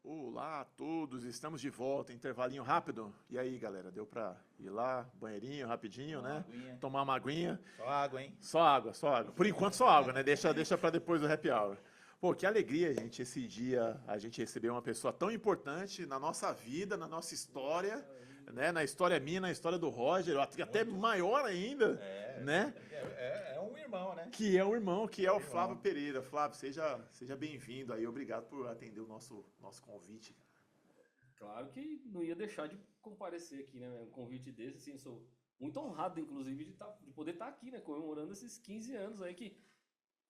Olá a todos, estamos de volta, intervalinho rápido. E aí, galera, deu pra ir lá, banheirinho, rapidinho, né? Tomar uma aguinha. Só água, hein? Só água, só água. Por enquanto só água, né? Deixa para depois do happy hour. Pô, que alegria, gente, esse dia a gente receber uma pessoa tão importante na nossa vida, na nossa história, né? Na história minha, na história do Roger, até maior ainda, né? É um irmão, né? Que é o irmão, que é o Flávio Pereira. Flávio, seja bem-vindo aí, obrigado por atender o nosso convite. Claro que não ia deixar de comparecer aqui, né? Um convite desse, assim, eu sou muito honrado, inclusive, de poder estar aqui, né? Comemorando esses 15 anos aí que,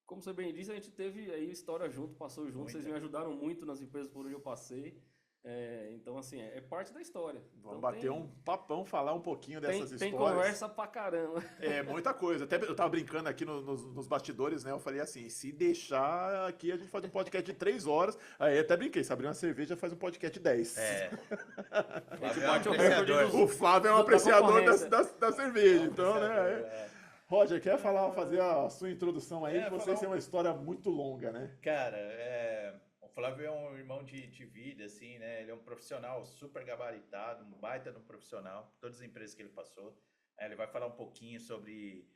como você bem disse, a gente teve aí história junto, passou junto, vocês me ajudaram muito nas empresas por onde eu passei. Então, assim, é parte da história. Vamos então, bater um papão, falar um pouquinho dessas histórias. Tem conversa pra caramba. É, muita coisa. Até eu tava brincando aqui nos bastidores, né? Eu falei assim, se deixar aqui, a gente faz um podcast de 3 horas. Aí até brinquei, se abrir uma cerveja, faz um podcast de 10. Bate o recorde O Flávio é um da apreciador concorrência. da cerveja, então, né? Roger, quer fazer a sua introdução aí? Que vocês têm uma história muito longa, né? Cara, o Flávio é um irmão de vida, assim, né? Ele é um profissional super gabaritado, um baita de um profissional, todas as empresas que ele passou. Ele vai falar um pouquinho sobre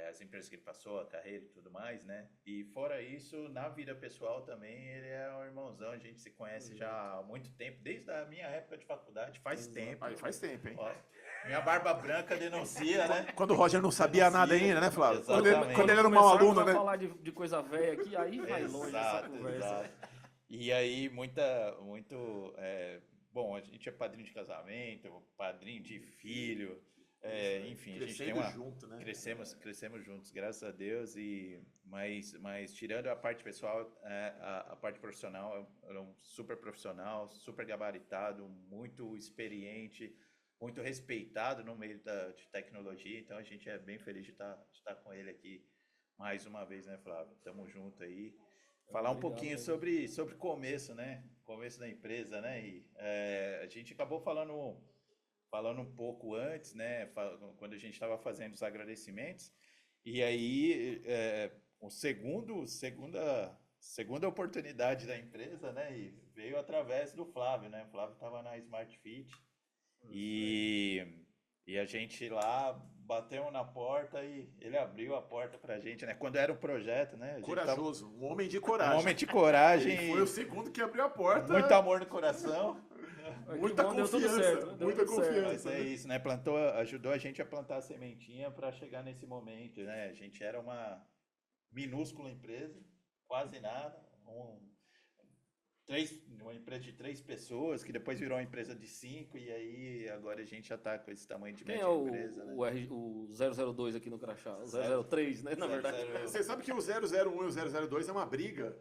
as empresas que ele passou, a carreira e tudo mais, né? E fora isso, na vida pessoal também, ele é um irmãozão, a gente se conhece já há muito tempo, desde a minha época de faculdade, faz tempo. Aí faz tempo, hein? Ó, minha barba branca denuncia, né? Quando o Roger não sabia nada ainda, né, Flávio? Exatamente. Quando ele era um mau Começarmos aluno, a né? falar de coisa velha aqui, aí vai longe essa conversa. E aí, bom, a gente é padrinho de casamento, padrinho de filho, enfim, a gente tem junto, né? crescemos juntos, graças a Deus, mas tirando a parte pessoal, a parte profissional, é um super profissional, super gabaritado, muito experiente, muito respeitado no meio de tecnologia, então a gente é bem feliz de estar com ele aqui mais uma vez, né, Flávio? Tamo junto aí. Falar um pouquinho sobre começo, né? Começo da empresa, né? E a gente acabou falando um pouco antes, né? Quando a gente estava fazendo os agradecimentos. E aí, segunda oportunidade da empresa, né? E veio através do Flávio, né? O Flávio estava na Smart Fit. E a gente lá bateu na porta e ele abriu a porta pra gente, né? Quando era um projeto, né? Corajoso, um homem de coragem. Um homem de coragem. Ele foi o segundo que abriu a porta. Muito amor no coração. Muita confiança. Muita confiança. Mas é isso, né? Ajudou a gente a plantar a sementinha para chegar nesse momento, né? A gente era uma minúscula empresa, quase nada, uma empresa de 3 pessoas, que depois virou uma empresa de 5, e aí agora a gente já está com esse tamanho de média empresa, né? O 002 aqui no crachá? O 003, né? Na verdade. Você sabe que o 001 e o 002 é uma briga.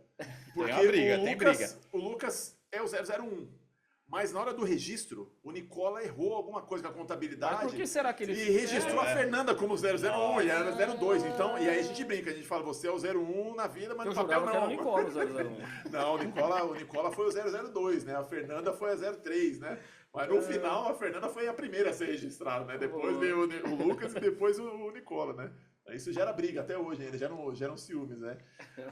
Porque tem briga. O Lucas é o 001. Mas na hora do registro, o Nicola errou alguma coisa com a contabilidade. Mas por que será que ele E registrou a Fernanda como 001 e era 02. Então, e aí a gente brinca, a gente fala, você é o 01 na vida, mas no papel não. Que era o Nicola, o 001. Não, o Nicola foi o 002, né? A Fernanda foi a 03, né? Mas no final, a Fernanda foi a primeira a ser registrada, né? Depois veio o Lucas e depois o Nicola, né? Isso gera briga até hoje ainda, geram ciúmes, né?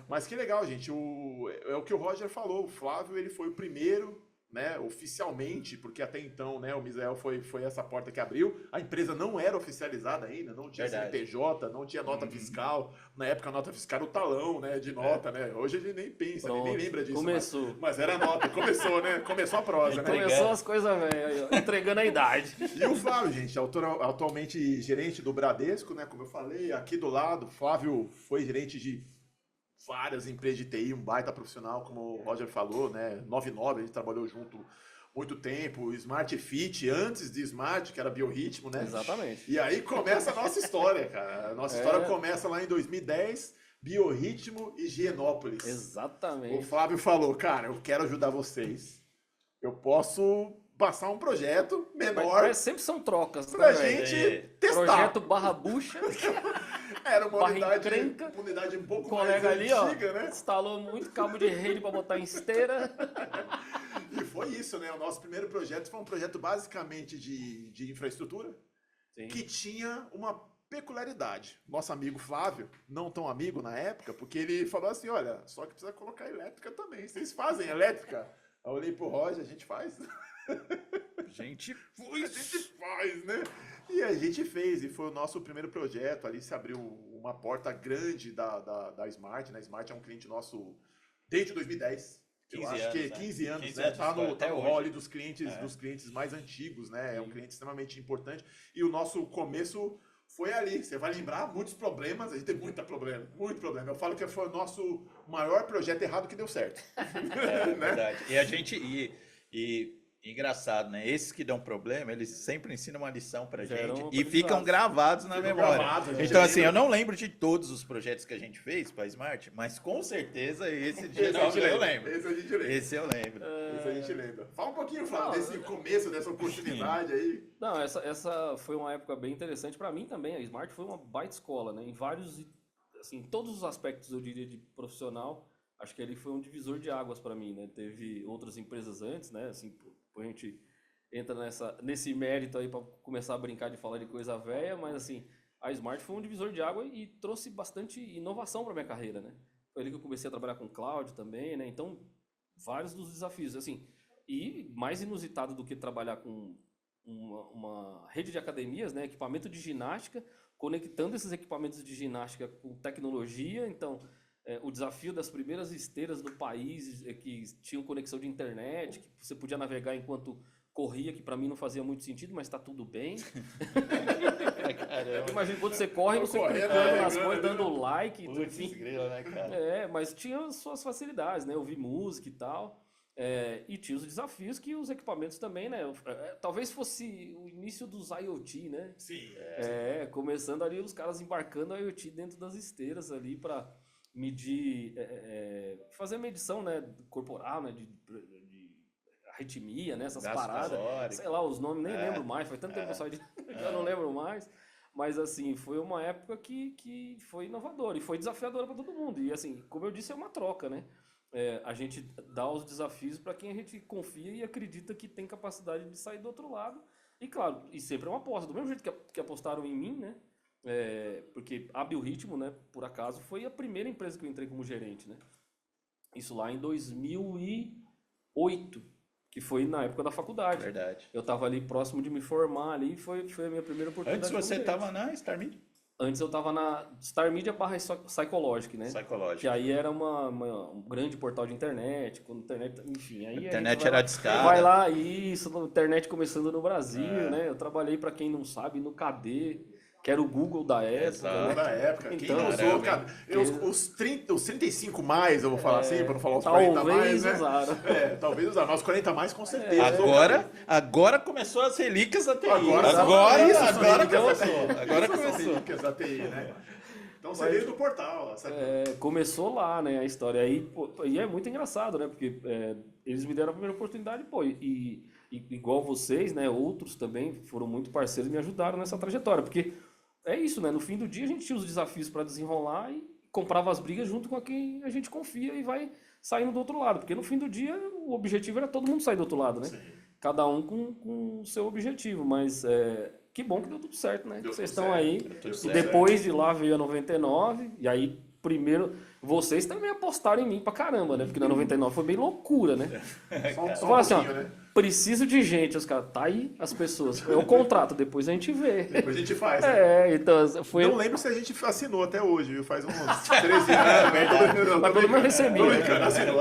Mas que legal, gente. É o que o Roger falou, o Flávio, ele foi o primeiro, né, oficialmente, porque até então, né, o Misael foi essa porta que abriu. A empresa não era oficializada ainda, não tinha CNPJ, não tinha nota fiscal. Na época a nota fiscal era o talão, né, de nota, né? Hoje a gente nem pensa, nem lembra disso. Começou. Mas era a nota, começou, né? Começou a prosa, né? Começou as coisas velhas, entregando a idade. E o Flávio, gente, atualmente gerente do Bradesco, né, como eu falei, aqui do lado. Flávio foi gerente de várias empresas de TI, um baita profissional, como o Roger falou, né? 99, a gente trabalhou junto muito tempo, Smart Fit, antes de Smart, que era Biorritmo, né? Exatamente. E aí começa a nossa história, cara. A nossa história começa lá em 2010, Biorritmo e Higienópolis. Exatamente. O Flávio falou, cara, eu quero ajudar vocês. Eu posso passar um projeto menor. Mas sempre são trocas, pra né, gente testar. Projeto barra bucha. Era uma unidade um pouco colega mais ali, antiga, né? Instalou muito cabo de rede para botar em esteira. E foi isso, né? O nosso primeiro projeto foi um projeto basicamente de infraestrutura. Sim. Que tinha uma peculiaridade. Nosso amigo Flávio, não tão amigo na época, porque ele falou assim, olha, só que precisa colocar elétrica também. Vocês fazem elétrica? Aí eu olhei pro Roger, a gente faz? Gente, A gente faz, né? E a gente fez, e foi o nosso primeiro projeto. Ali se abriu uma porta grande da Smart, né? A Smart é um cliente nosso desde 2010. Eu 15 acho que anos, né? 15 anos, 15 né? anos, Tá no até hall hoje. ali dos clientes mais antigos, né? É um Sim. cliente extremamente importante. E o nosso começo foi ali. Você vai lembrar muitos problemas, a gente tem muito problema. Eu falo que foi o nosso maior projeto errado que deu certo. É Né? verdade. E a gente. E engraçado, né? Esses que dão problema, eles sempre ensinam uma lição pra Geram gente um e ficam aprendizado. gravados na Ficam memória. gravados, a gente Então, assim, lembra. eu não lembro de todos os projetos que a gente fez para Smart, mas com certeza esse de Esse a gente eu lembra. lembro. Esse a gente lembra. Esse eu lembro. Isso a gente lembra. Fala um pouquinho, Flávio, Não, desse começo, dessa oportunidade aí. Não, essa foi uma época bem interessante para mim também. A Smart foi uma baita escola, né? Em vários, assim, em todos os aspectos, eu diria, de profissional. Acho que ele foi um divisor de águas para mim, né? Teve outras empresas antes, né? Assim, a gente entra nesse mérito aí para começar a brincar de falar de coisa velha, mas assim, a Smart foi um divisor de água e trouxe bastante inovação para minha carreira, né? Foi ali que eu comecei a trabalhar com cloud também, né? Então, vários dos desafios, assim. E mais inusitado do que trabalhar com uma rede de academias, né? Equipamento de ginástica, conectando esses equipamentos de ginástica com tecnologia. Então, o desafio das primeiras esteiras do país que tinham conexão de internet, que você podia navegar enquanto corria, que para mim não fazia muito sentido, mas está tudo bem. Caramba. Imagina quando você corre, você Correndo, clicando nas né? coisas, dando like, Putz, enfim. grila, né, cara? Mas tinha suas facilidades, né? Ouvir música e tal. E tinha os desafios que os equipamentos também, né? Talvez fosse o início dos IoT, né? Sim. Começando ali os caras embarcando a IoT dentro das esteiras ali para medir, fazer medição, né, corporal, né, de arritmia, né, essas Gasto paradas. calórico. Sei lá, os nomes nem lembro mais, faz tanto tempo que eu saí que eu não lembro mais. Mas assim, foi uma época que foi inovadora e foi desafiadora para todo mundo. E assim, como eu disse, é uma troca, né? A gente dá os desafios para quem a gente confia e acredita que tem capacidade de sair do outro lado. E claro, e sempre é uma aposta. Do mesmo jeito que apostaram em mim, né? Porque a Biorritmo, né, por acaso, foi a primeira empresa que eu entrei como gerente, né? Isso lá em 2008, que foi na época da faculdade. Verdade. Eu estava ali próximo de me formar ali, foi a minha primeira oportunidade. Antes você como gerente. estava na Star Media? Antes eu estava na Star Media / Psychologic, né? Psychologic. Que aí era um grande portal de internet, quando internet, enfim, aí A gente internet vai era lá- discada. Vai lá, isso, internet começando no Brasil, né? Eu trabalhei, para quem não sabe, no KD, que era o Google da época, Exato. né? Da época. Quem Então, não usou, caramba, cara? Os 35 mais, eu vou falar assim, para não falar os talvez 40 mais, né? usaram. Talvez usar. Mas os 40 mais, com certeza. Agora começou as relíquias da TI. Agora Agora são começou. relíquias Agora Isso são começou. relíquias da TI, né? Então você veio do portal. Sabe? Começou lá, né, a história. Aí, pô, e é muito engraçado, né? Porque eles me deram a primeira oportunidade, pô, e igual vocês, né? Outros também foram muito parceiros e me ajudaram nessa trajetória. Porque é isso, né? No fim do dia a gente tinha os desafios para desenrolar e comprava as brigas junto com quem a gente confia e vai saindo do outro lado. Porque no fim do dia o objetivo era todo mundo sair do outro lado, né? Sim. Cada um com o seu objetivo, mas que bom que deu tudo certo, né? Que Deu vocês tudo estão certo. aí. Deu tudo E certo. depois de lá veio a 99, e aí primeiro vocês também apostaram em mim pra caramba, né? Porque na 99 foi bem loucura, né? Só um Fala assim, ó, pouquinho, né? preciso de gente, os caras, tá aí as pessoas. É o contrato, depois a gente vê. Depois a gente faz. Né? Então foi. Não lembro se a gente assinou até hoje, viu? Faz uns 13 anos. Mas pelo menos recebi. Tô né? brincando, assinou.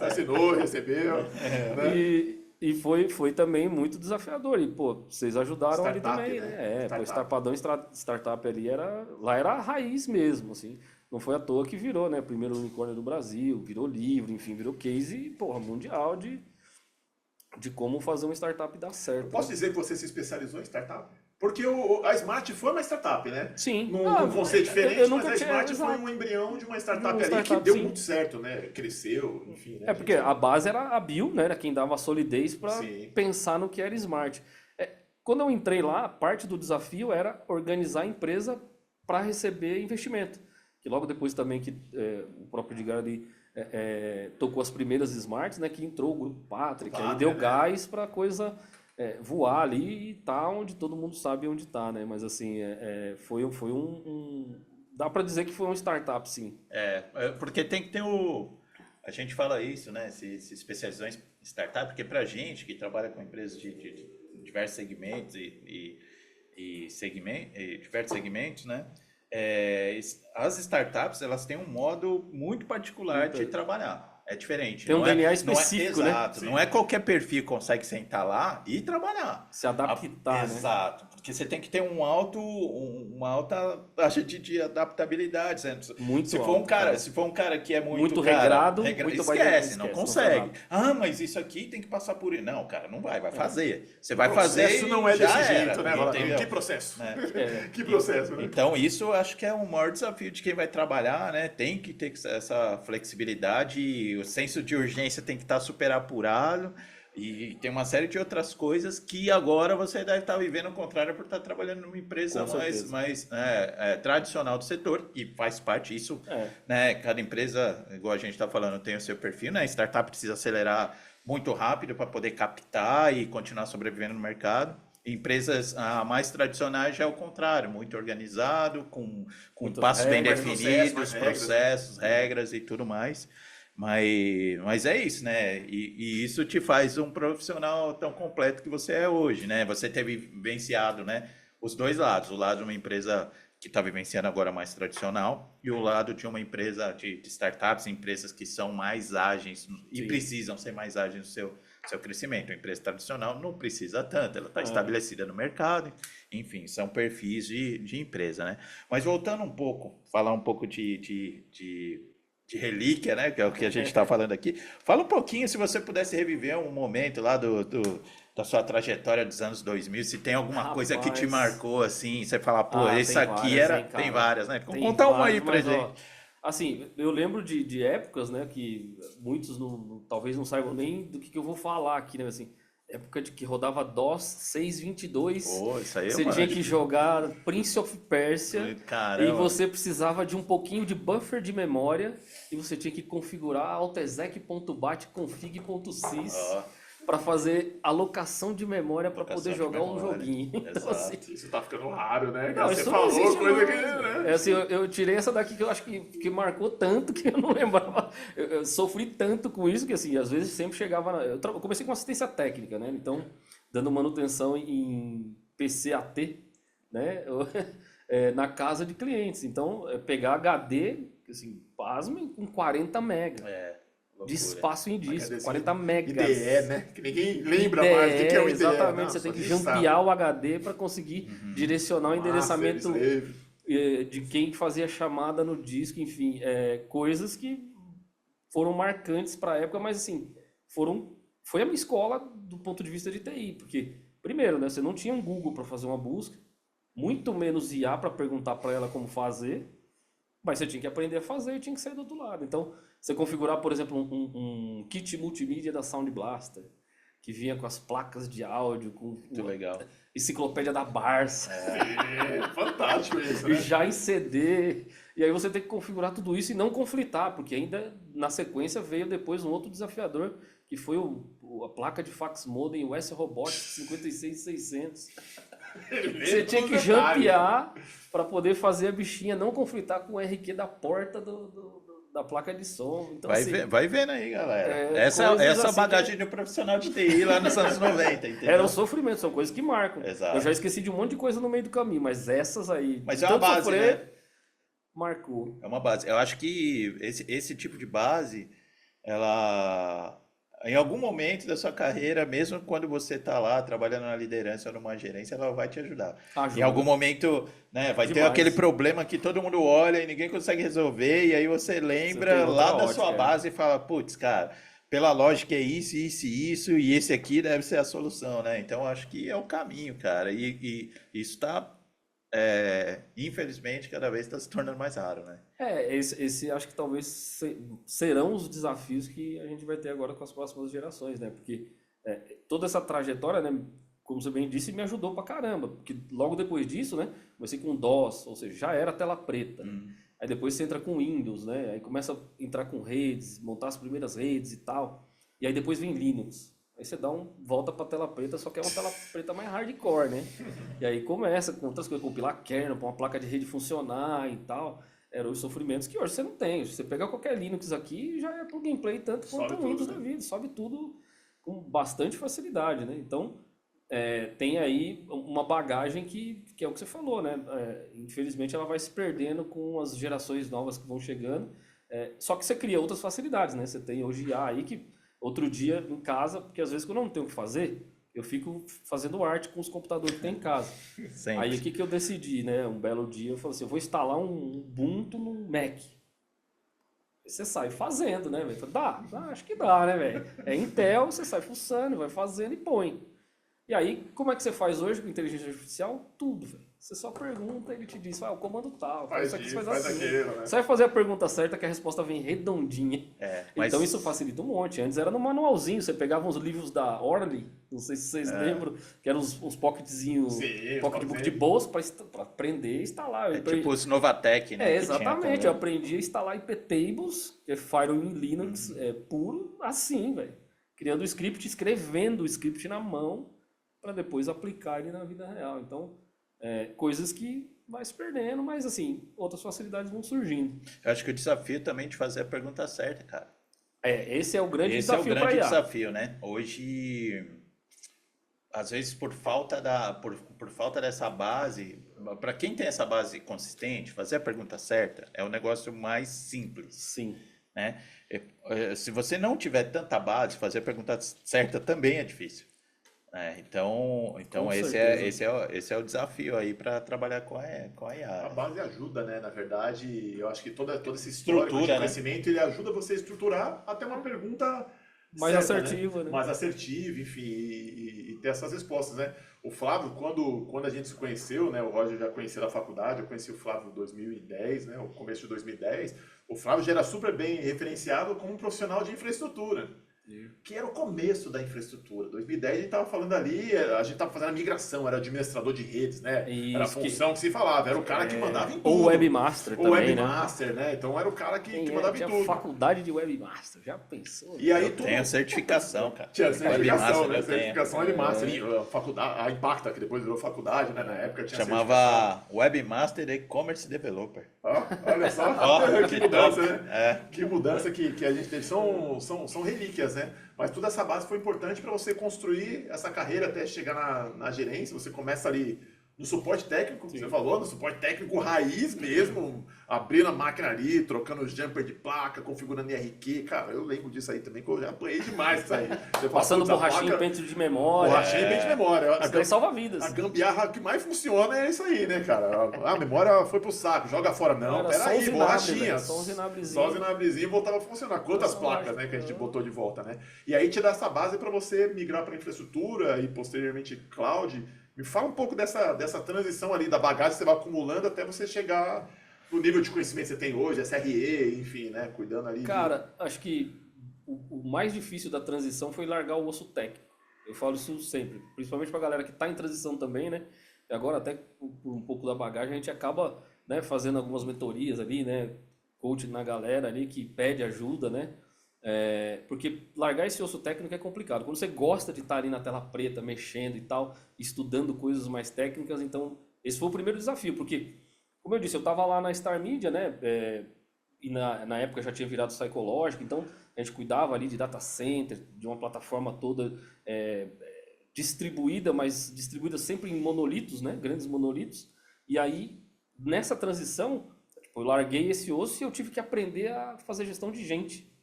Assinou, recebeu. Né? E foi também muito desafiador. E, pô, vocês ajudaram ali Startup, também, né? né? Pô, Startup. Padrão Startup ali lá era a raiz mesmo, assim. Não foi à toa que virou, né? Primeiro unicórnio do Brasil, virou livro, enfim, virou case, porra, mundial de como fazer uma startup dar certo. Posso dizer que você se especializou em startup? Porque a Smart foi uma startup, né? Sim. Num conceito diferente, eu mas nunca a tinha- Smart foi exato. um embrião de uma startup De uma ali que startup, deu sim. muito certo, né? Cresceu, enfim. Né? Porque a base era a Bio, né? Era quem dava a solidez para Sim. pensar no que era smart. Quando eu entrei lá, parte do desafio era organizar a empresa para receber investimento. Que logo depois também que o próprio Edgar ali tocou as primeiras smarts, né? Que entrou o grupo Patrick, aí Pátria, deu né? gás para a coisa voar ali e tá onde todo mundo sabe onde tá, né? Mas assim, foi um dá para dizer que foi uma startup, sim. Porque tem que ter A gente fala isso, né? Se especializou em startup, porque para a gente que trabalha com empresas de diversos segmentos e diversos segmentos, né? As startups, elas têm um modo muito particular de trabalhar. É diferente. Tem um não DNA é, específico, né? Exato. Não é qualquer perfil que consegue sentar lá e trabalhar. Se adaptar, né? Exato. Porque você tem que ter uma alta taxa de adaptabilidade. Né? Muito se for alto, um cara, cara. se for um cara que é muito cara, regrado, muito esquece, não se consegue. adapta. Mas isso aqui tem que passar por isso. Não, cara, não vai fazer. Você vai O fazer processo e não é já desse era, jeito, né? entendeu? Que processo? É. Que processo, né? Então, isso eu acho que é o maior desafio de quem vai trabalhar, né? Tem que ter essa flexibilidade, e o senso de urgência tem que estar super apurado, e tem uma série de outras coisas que agora você deve estar vivendo o contrário por estar trabalhando numa empresa mais tradicional do setor, e faz parte isso, né? Cada empresa, igual a gente está falando, tem o seu perfil, né? Startup precisa acelerar muito rápido para poder captar e continuar sobrevivendo no mercado. Empresas mais tradicionais já é o contrário, muito organizado, com passos bem definidos, processos, regras e tudo mais. Mas é isso, né? E isso te faz um profissional tão completo que você é hoje, né? Você ter vivenciado, né, os dois lados, o lado de uma empresa que está vivenciando agora mais tradicional e o lado de uma empresa de startups, empresas que são mais ágeis e precisam ser mais ágeis no seu crescimento. A empresa tradicional não precisa tanto, ela está estabelecida no mercado, enfim, são perfis de empresa, né? Mas voltando um pouco, falar um pouco de relíquia, né? Que é o que a gente está falando aqui. Fala um pouquinho, se você pudesse reviver um momento lá da sua trajetória dos anos 2000, se tem alguma coisa que te marcou, assim, você fala, pô, esse aqui era... Tem várias, né? Conta uma aí pra gente. Assim, eu lembro de épocas, né, que muitos talvez não saibam nem do que eu vou falar aqui, né, assim, época de que rodava DOS 6.22, isso aí você tinha que jogar Prince of Persia, caramba, e você precisava de um pouquinho de buffer de memória, e você tinha que configurar altexec.bat config.sys para fazer alocação de memória para poder jogar um joguinho. Então, assim, isso tá ficando raro, né? Não, você falou coisa que... Né? Assim, eu tirei essa daqui que eu acho que marcou tanto que eu não lembrava. Eu sofri tanto com isso que, assim, às vezes sempre chegava... Eu comecei com assistência técnica, né? Então, dando manutenção em PCAT, né? Na casa de clientes. Então, pegar HD, assim, pasmem, com 40 megas. De espaço em disco, 40 megas. IDE, né? Que ninguém lembra mais do que é o IDE. Exatamente, não, você tem que jampear o HD para conseguir direcionar o endereçamento de quem fazia chamada no disco, enfim, coisas que foram marcantes para a época, mas assim, foi a minha escola do ponto de vista de TI, porque, primeiro, né, você não tinha um Google para fazer uma busca, muito menos IA para perguntar para ela como fazer, mas você tinha que aprender a fazer e tinha que sair do outro lado. Então, você configurar, por exemplo, um kit multimídia da Sound Blaster, que vinha com as placas de áudio, com legal. Enciclopédia da Barça. Fantástico isso, né? Já em CD. E aí você tem que configurar tudo isso e não conflitar, porque ainda na sequência veio depois um outro desafiador, que foi a placa de fax modem US Robotics 56600. Você tinha que jampear para poder fazer a bichinha não conflitar com o RQ da porta da placa de som. Então, vai vendo aí, galera. Essa assim bagagem do profissional de TI lá nos anos 90, entendeu? Era um sofrimento, são coisas que marcam. Exato. Eu já esqueci de um monte de coisa no meio do caminho, mas essas aí... Mas é uma base, né? Marcou. É uma base. Eu acho que esse tipo de base, ela... Em algum momento da sua carreira, mesmo quando você está lá trabalhando na liderança ou numa gerência, ela vai te ajudar. Em algum momento, né, vai ter aquele problema que todo mundo olha e ninguém consegue resolver, e aí você lembra lá da sua base e fala, putz, cara, pela lógica é isso, e esse aqui deve ser a solução, né? Então, acho que é o caminho, cara. E isso está, infelizmente, cada vez está se tornando mais raro, né? Esse acho que talvez serão os desafios que a gente vai ter agora com as próximas gerações, né? Porque toda essa trajetória, né, como você bem disse, me ajudou pra caramba. Porque logo depois disso, né, comecei com DOS, ou seja, já era tela preta. Aí depois você entra com Windows, né? Aí começa a entrar com redes, montar as primeiras redes e tal. E aí depois vem Linux. Aí você volta pra tela preta, só que é uma tela preta mais hardcore, né? E aí começa com outras coisas, compilar kernel, pra uma placa de rede funcionar e tal. eram os sofrimentos que hoje você não tem. Se você pegar qualquer Linux aqui, já é pro gameplay tanto quanto o Windows da vida. Sobe tudo com bastante facilidade, né? Então, tem aí uma bagagem que é o que você falou, né? Infelizmente, ela vai se perdendo com as gerações novas que vão chegando. Só que você cria outras facilidades, né? Você tem hoje IA aí que outro dia em casa, porque às vezes que eu não tenho o que fazer, eu fico fazendo arte com os computadores que tem em casa. Sempre. Aí o que eu decidi, né? Um belo dia eu falei assim, eu vou instalar um Ubuntu no Mac. Você sai fazendo, né, velho? Dá, acho que dá, né, velho? É Intel, você sai fuçando, vai fazendo e põe. E aí, como é que você faz hoje com inteligência artificial? Tudo, velho. Você só pergunta, ele te diz, o comando tal, Faz isso aqui isso, faz faz assim. aquilo, né? Você vai fazer a pergunta certa que a resposta vem redondinha. Mas... Então isso facilita um monte. Antes era no manualzinho, você pegava uns livros da Orly, não sei se vocês lembram, que eram uns pocketzinzinhos, pocketbook de bolsa para aprender a instalar. Tipo os Novatec, né? Exatamente. Eu aprendi a instalar iptables, que é Fire in Linux, puro, assim, velho. Criando o script, escrevendo o script na mão, para depois aplicar ele na vida real. Então, coisas que vai se perdendo, mas assim, outras facilidades vão surgindo. Eu acho que o desafio também de fazer a pergunta certa, cara. Esse é o grande Esse desafio para IA. Esse é o grande desafio, né? Hoje, às vezes por falta dessa base, para quem tem essa base consistente, fazer a pergunta certa é o negócio mais simples. Sim. Né? Se você não tiver tanta base, fazer a pergunta certa também é difícil. Então esse é o desafio aí para trabalhar com a IA. A base ajuda, né? Na verdade, eu acho que toda essa história de conhecimento, ele ajuda você a estruturar até uma pergunta mais certa, assertiva, né? Mais assertiva, enfim, e ter essas respostas, né? O Flávio, quando a gente se conheceu, né? O Roger já conhecia da faculdade, eu conheci o Flávio em 2010, né? O começo de 2010. O Flávio já era super bem referenciado como um profissional de infraestrutura. Que era o começo da infraestrutura. 2010 a gente estava falando ali, a gente estava fazendo a migração, era administrador de redes, né? Isso, era a função que se falava, era o cara que mandava em tudo. Ou webmaster também, webmaster, né? Então era o cara que mandava em tudo. Tinha faculdade de webmaster, já pensou? E aí tem a certificação, cara. Tinha certificação, né? Certificação webmaster. A Impacta, que depois virou faculdade, né? Na época tinha chamava Webmaster E-Commerce Developer. Olha só, que mudança, né? Que mudança que a gente teve. São relíquias, né? Mas toda essa base foi importante para você construir essa carreira até chegar na gerência. Você começa ali no suporte técnico, que você falou, no suporte técnico raiz mesmo, abrindo a máquina ali, trocando os jumper de placa, configurando IRQ. Cara, eu lembro disso aí também, que eu já apanhei demais isso aí. Você passando borrachinha em pente de memória. Borrachinha em pente de memória. Isso daí salva vidas. A gambiarra que mais funciona é isso aí, né, cara? A memória foi pro saco, joga fora. Não, peraí, borrachinha. Só os inabrezinhos. Só os inabrezinhos e voltava a funcionar. Quantas placas, né, que a gente botou de volta, né? E aí te dá essa base para você migrar para infraestrutura e posteriormente cloud. Me fala um pouco dessa transição ali, da bagagem que você vai acumulando até você chegar no nível de conhecimento que você tem hoje, SRE, enfim, né? Cuidando ali. Cara, acho que o mais difícil da transição foi largar o osso técnico. Eu falo isso sempre, principalmente pra galera que tá em transição também, né? E agora, até por um pouco da bagagem, a gente acaba, né, fazendo algumas mentorias ali, né? Coaching na galera ali que pede ajuda, né? Porque largar esse osso técnico é complicado. Quando você gosta de estar ali na tela preta, mexendo e tal, estudando coisas mais técnicas, então esse foi o primeiro desafio, porque, como eu disse, eu estava lá na Star Media, né, e na época já tinha virado Psychological, então a gente cuidava ali de data center, de uma plataforma toda distribuída, mas distribuída sempre em monolitos, né, grandes monolitos, e aí, nessa transição, eu larguei esse osso e eu tive que aprender a fazer gestão de gente,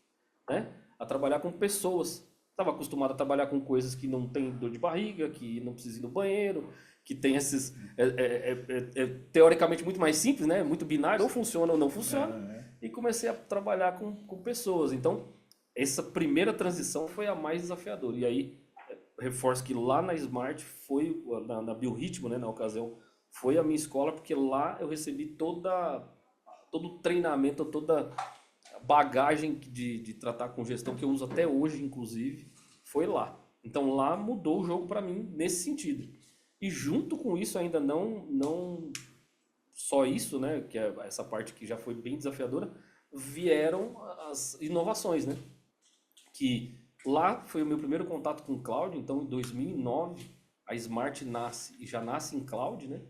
né? A trabalhar com pessoas. Estava acostumado a trabalhar com coisas que não tem dor de barriga, que não precisa ir no banheiro, que tem esses... teoricamente muito mais simples, né? Muito binário, ou funciona ou não funciona. E comecei a trabalhar com pessoas. Então, essa primeira transição foi a mais desafiadora. E aí, reforço que lá na Smart foi, na Biorritmo, né, na ocasião, foi a minha escola, porque lá eu recebi todo o treinamento, toda bagagem de tratar com gestão que eu uso até hoje, inclusive, foi lá. Então lá mudou o jogo para mim nesse sentido. E junto com isso, ainda não só isso, né, que é essa parte que já foi bem desafiadora, vieram as inovações, né? Que lá foi o meu primeiro contato com cloud, então em 2009 a Smart nasce, e já nasce em cloud, né?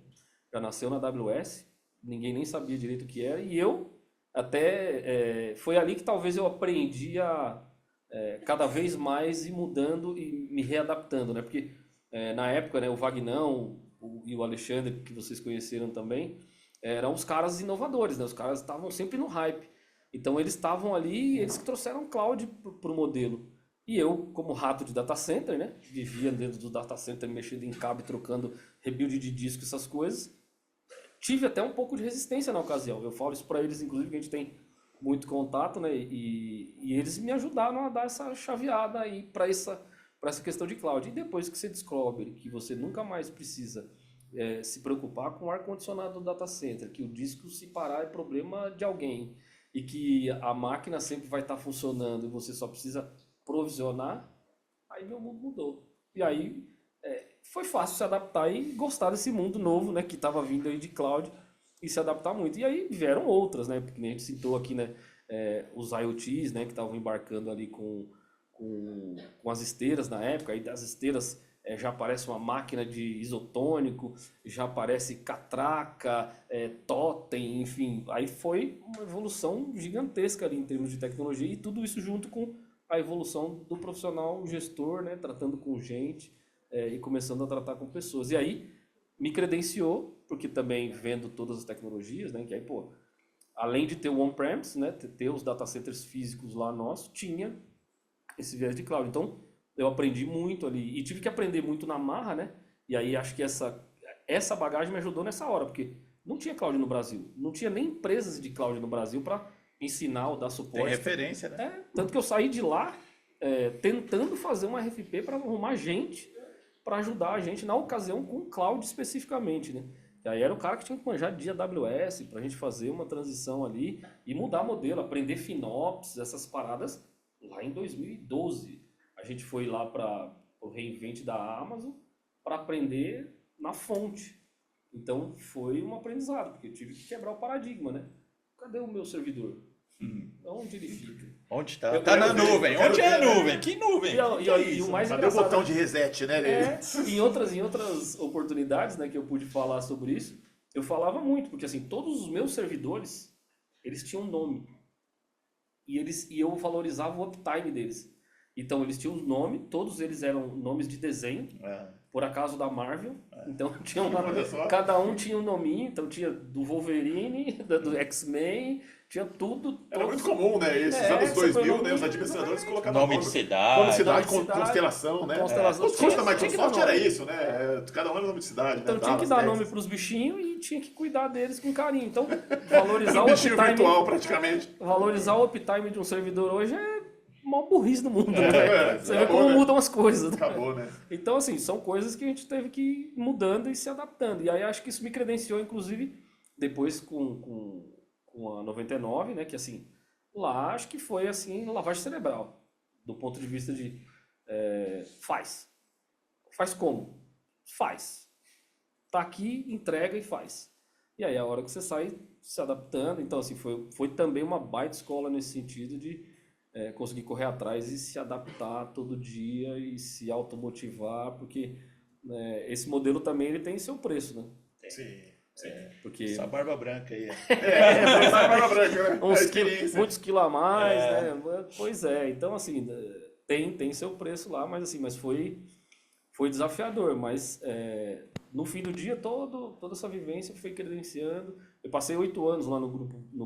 Já nasceu na AWS. ninguém nem sabia direito o que era, e eu até, foi ali que talvez eu aprendi a cada vez mais ir mudando e me readaptando, né? Porque na época, né, o Vagnão e o Alexandre, que vocês conheceram também, eram os caras inovadores, né? Os caras estavam sempre no hype. Então eles estavam ali, eles que trouxeram cloud para o modelo. E eu, como rato de data center, né? Vivia dentro do data center, mexendo em cabo, trocando rebuild de disco, essas coisas. Tive até um pouco de resistência na ocasião. Eu falo isso para eles, inclusive, que a gente tem muito contato, né? E eles me ajudaram a dar essa chaveada aí para essa questão de cloud. E depois que você descobre que você nunca mais precisa se preocupar com o ar-condicionado do data center, que o disco se parar é problema de alguém, e que a máquina sempre vai estar funcionando e você só precisa provisionar, aí meu mundo mudou. E aí foi fácil se adaptar e gostar desse mundo novo, né, que estava vindo aí de cloud, e se adaptar muito. E aí vieram outras, né, porque a gente citou aqui, né, os IoTs, né, que estavam embarcando ali com as esteiras na época, aí das esteiras já aparece uma máquina de isotônico, já aparece catraca, totem, enfim. Aí foi uma evolução gigantesca ali em termos de tecnologia, e tudo isso junto com a evolução do profissional gestor, né, tratando com gente e começando a tratar com pessoas. E aí me credenciou, porque também vendo todas as tecnologias, né, que aí, pô, além de ter o on-premise, né, ter os data centers físicos lá nossos, tinha esse viés de cloud. Então, eu aprendi muito ali, e tive que aprender muito na marra, né? E aí acho que essa bagagem me ajudou nessa hora, porque não tinha cloud no Brasil, não tinha nem empresas de cloud no Brasil para ensinar ou dar suporte. Tem referência, né? Tanto que eu saí de lá tentando fazer uma RFP para arrumar gente para ajudar a gente na ocasião com cloud especificamente, né? E aí era o cara que tinha que manjar de AWS para a gente fazer uma transição ali e mudar modelo, aprender FinOps, essas paradas lá em 2012. A gente foi lá para o reinvent da Amazon para aprender na fonte. Então foi um aprendizado, porque eu tive que quebrar o paradigma, né? Cadê o meu servidor? Onde ele fica? Onde está? Tá na nuvem. Onde é a nuvem? Que nuvem? E o mais Cadê o engraçado, botão de reset, né? em outras oportunidades, né, que eu pude falar sobre isso, eu falava muito, porque assim, todos os meus servidores, eles tinham um nome. E eu valorizava o uptime deles. Então eles tinham um nome, todos eles eram nomes de desenho, por acaso da Marvel. Então tinha cada um tinha um nominho, então tinha do Wolverine, do X-Men, tinha tudo. Era muito comum, né? Esses anos 2000, né? Os administradores colocavam nome de cidade, constelação, né? Constelação. Os cursos da Microsoft era isso, né? Cada um era nome de cidade, então né? tinha que dar nome para os bichinhos e tinha que cuidar deles com carinho. Então valorizar o bichinho uptime virtual, praticamente. Valorizar o uptime de um servidor hoje é mó burrice no mundo, né? Você vê como mudam as coisas. Né? Acabou, né? Então, assim, são coisas que a gente teve que ir mudando e se adaptando. E aí acho que isso me credenciou, inclusive, depois com a 99, né? Que assim, lá acho que foi assim, lavagem cerebral. Do ponto de vista de faz. Faz como? Faz. Tá aqui, entrega e faz. E aí a hora que você sai se adaptando, então assim, foi também uma baita escola nesse sentido de conseguir correr atrás e se adaptar todo dia e se automotivar, porque esse modelo também ele tem seu preço, né? Sim. Porque essa barba branca aí. Essa barba branca, né? Muitos quilos a mais, né? Pois é, então assim, tem seu preço lá, mas foi desafiador, mas no fim do dia toda essa vivência foi credenciando. Eu passei 8 anos lá no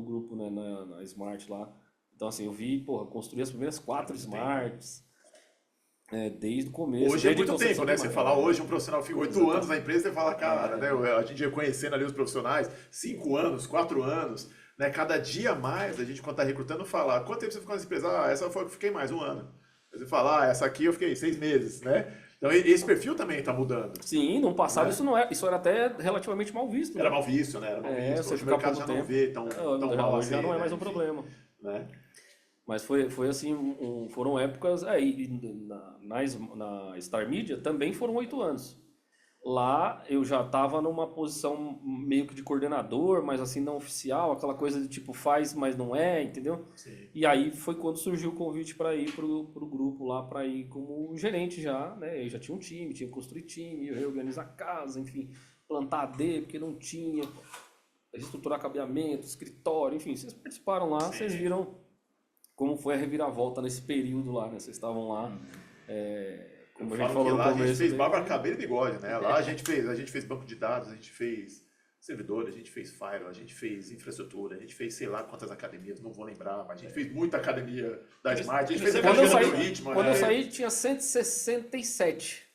grupo, né, na Smart lá. Então, assim, eu vi, construir as primeiras 4 Smarts desde o começo. Hoje é muito tempo, né? Você falar hoje, um profissional fica 8 anos na empresa, você fala, cara, né? A gente ia conhecendo ali os profissionais, 5 anos, 4 anos, né? Cada dia mais, a gente, quando tá recrutando, fala, quanto tempo você ficou nessa empresa? essa foi que eu fiquei mais, 1 ano. Você fala, essa aqui eu fiquei 6 meses, né? Então, esse perfil também está mudando. Sim, no passado isso era até relativamente mal visto. Né? Era mal visto, né? Era mal visto. Hoje o mercado já não vê tão mal assim. Já não é mais um problema. Né? Mas foi assim, foram épocas... na Star Media também foram 8 anos. Lá eu já estava numa posição meio que de coordenador, mas assim, não oficial, aquela coisa de tipo faz, mas não é, entendeu? Sim. E aí foi quando surgiu o convite para ir pro grupo lá, para ir como gerente já, né? Eu já tinha um time, tinha que construir time, reorganizar casa, enfim, plantar AD, porque não tinha. reestruturar cabeamento, escritório, enfim, vocês participaram lá, vocês viram como foi a reviravolta nesse período lá, né? Vocês estavam lá, como a gente falou no lá começo. A gente fez barba, cabelo e bigode, né? Lá a gente fez banco de dados, a gente fez servidor, a gente fez firewall, a gente fez infraestrutura, a gente fez sei lá quantas academias, não vou lembrar, mas a gente fez muita academia da Smart, a gente fez Quando eu academia saí, do Ritmo, quando né? eu saí tinha 167.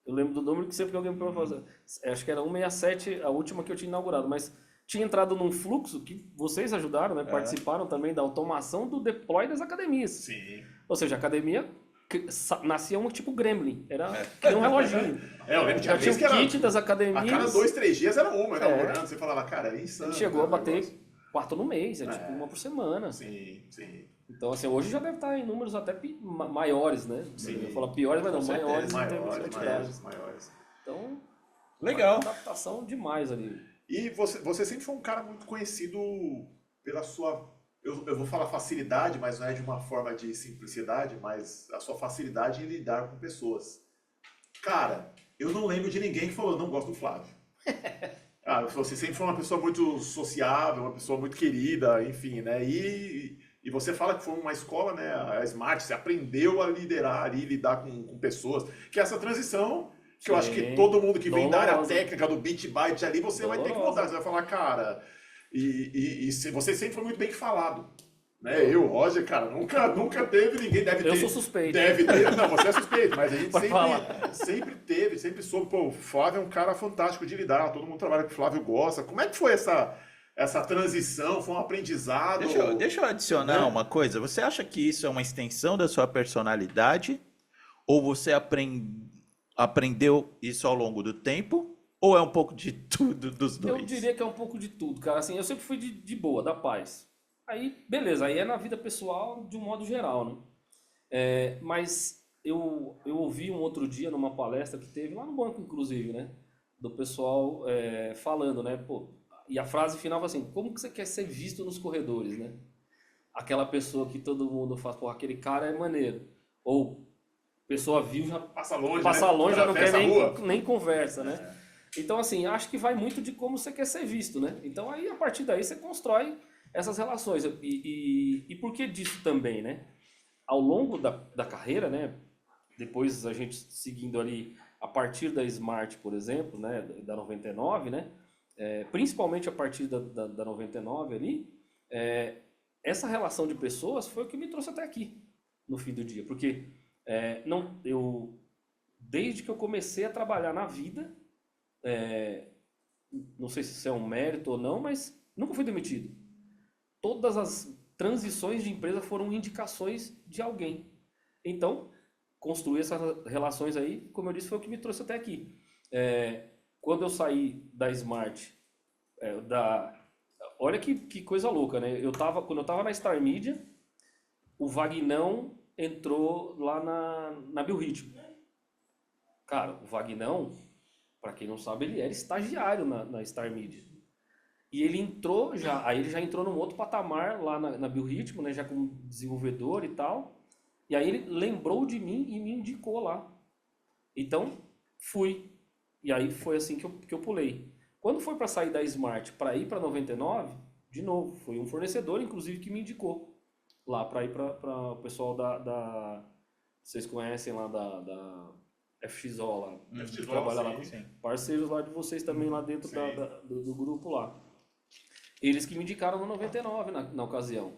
Eu lembro do número que sempre que alguém me perguntou, acho que era 167 a última que eu tinha inaugurado, mas tinha entrado num fluxo que vocês ajudaram, né? Participaram também da automação do deploy das academias. Sim. Ou seja, a academia nascia um tipo gremlin, era que nem um reloginho. Eu lembro que Já tinha o kit das a academias. cada 2, 3 dias era uma, inaugurando, você falava, cara, é A insano. gente chegou a né, o bater negócio. 4 no mês, tipo uma por semana. Sim, sim. Então, assim, hoje já deve estar em números até maiores, né? Sim. Eu falo piores, mas não, Com certeza, maiores em termos de quantidade. maiores. Então, Legal. uma adaptação demais ali. E você sempre foi um cara muito conhecido pela sua, eu vou falar facilidade, mas não é de uma forma de simplicidade, mas a sua facilidade em lidar com pessoas. Cara, eu não lembro de ninguém que falou, não gosto do Flávio. Você sempre foi uma pessoa muito sociável, uma pessoa muito querida, enfim, né? E você fala que foi uma escola, né? A Smart, você aprendeu a liderar ali, lidar com pessoas. Que essa transição, que eu acho que todo mundo que vem da área técnica, do bit byte ali, você vai ter que mudar. Você vai falar, cara... E você sempre foi muito bem falado. Né? Eu, Roger, cara, nunca teve ninguém, deve ter... Eu sou suspeito. Deve ter, não, você é suspeito, mas a gente sempre soube, pô, o Flávio é um cara fantástico de lidar, todo mundo trabalha com o Flávio gosta. Como é que foi essa transição? Foi um aprendizado? Deixa eu adicionar uma coisa. Você acha que isso é uma extensão da sua personalidade? Ou você aprendeu isso ao longo do tempo? Ou é um pouco de tudo dos dois? Eu diria que é um pouco de tudo, cara. Assim, eu sempre fui de boa, da paz. Aí, beleza, aí é na vida pessoal de um modo geral, né? Mas eu ouvi um outro dia numa palestra que teve lá no banco, inclusive, né? Do pessoal falando, né? Pô, e a frase final foi assim, como que você quer ser visto nos corredores, né? Aquela pessoa que todo mundo faz, pô, aquele cara é maneiro. Ou pessoa viu, já passa longe, já não quer rua. nem conversa, né? Então, assim, acho que vai muito de como você quer ser visto, né? Então, aí, a partir daí, você constrói essas relações. E por que disso também, né? Ao longo da carreira, né? Depois a gente seguindo ali, a partir da Smart, por exemplo, né? Da 99, né? Principalmente a partir da 99 ali, essa relação de pessoas foi o que me trouxe até aqui, no fim do dia. Porque desde que eu comecei a trabalhar na vida, não sei se isso é um mérito ou não, mas nunca fui demitido. Todas as transições de empresa foram indicações de alguém. Então, construir essas relações aí, como eu disse, foi o que me trouxe até aqui. Quando eu saí da Smart, olha que coisa louca, né? Quando eu estava na Star Media, o Vagnão entrou lá na Biorritmo. Cara, o Vagnão, para quem não sabe, ele era estagiário na Star Media. E ele entrou aí ele já entrou num outro patamar lá na Biorritmo, né, já como desenvolvedor e tal. E aí ele lembrou de mim e me indicou lá. Então, fui. E aí foi assim que eu pulei. Quando foi para sair da Smart para ir para 99, de novo, foi um fornecedor, inclusive, que me indicou lá para ir para o pessoal vocês conhecem lá da FXO lá, FXO, trabalha lá, sim. parceiros lá de vocês também lá dentro do grupo lá. Eles que me indicaram no 99 na ocasião.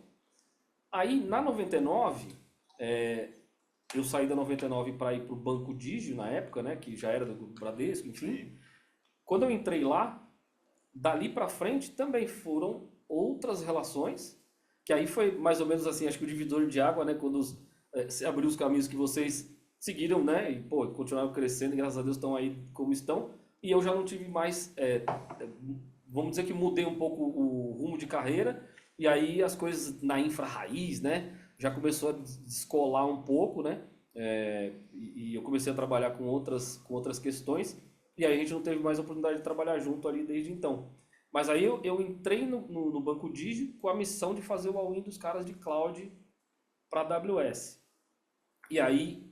Aí na 99, eu saí da 99 para ir para o Banco Digio na época, né, que já era do Grupo Bradesco, enfim. Sim. Quando eu entrei lá, dali para frente também foram outras relações, que aí foi mais ou menos assim, acho que o divisor de água, né, quando se abriu os caminhos que vocês seguiram, né, e pô, continuaram crescendo, e graças a Deus estão aí como estão, e eu já não tive mais, vamos dizer que mudei um pouco o rumo de carreira, e aí as coisas na infra raiz, né, já começou a descolar um pouco, né, e eu comecei a trabalhar com outras questões, e aí a gente não teve mais oportunidade de trabalhar junto ali desde então. Mas aí eu entrei no Banco Digio com a missão de fazer o all-in dos caras de cloud para a AWS. E aí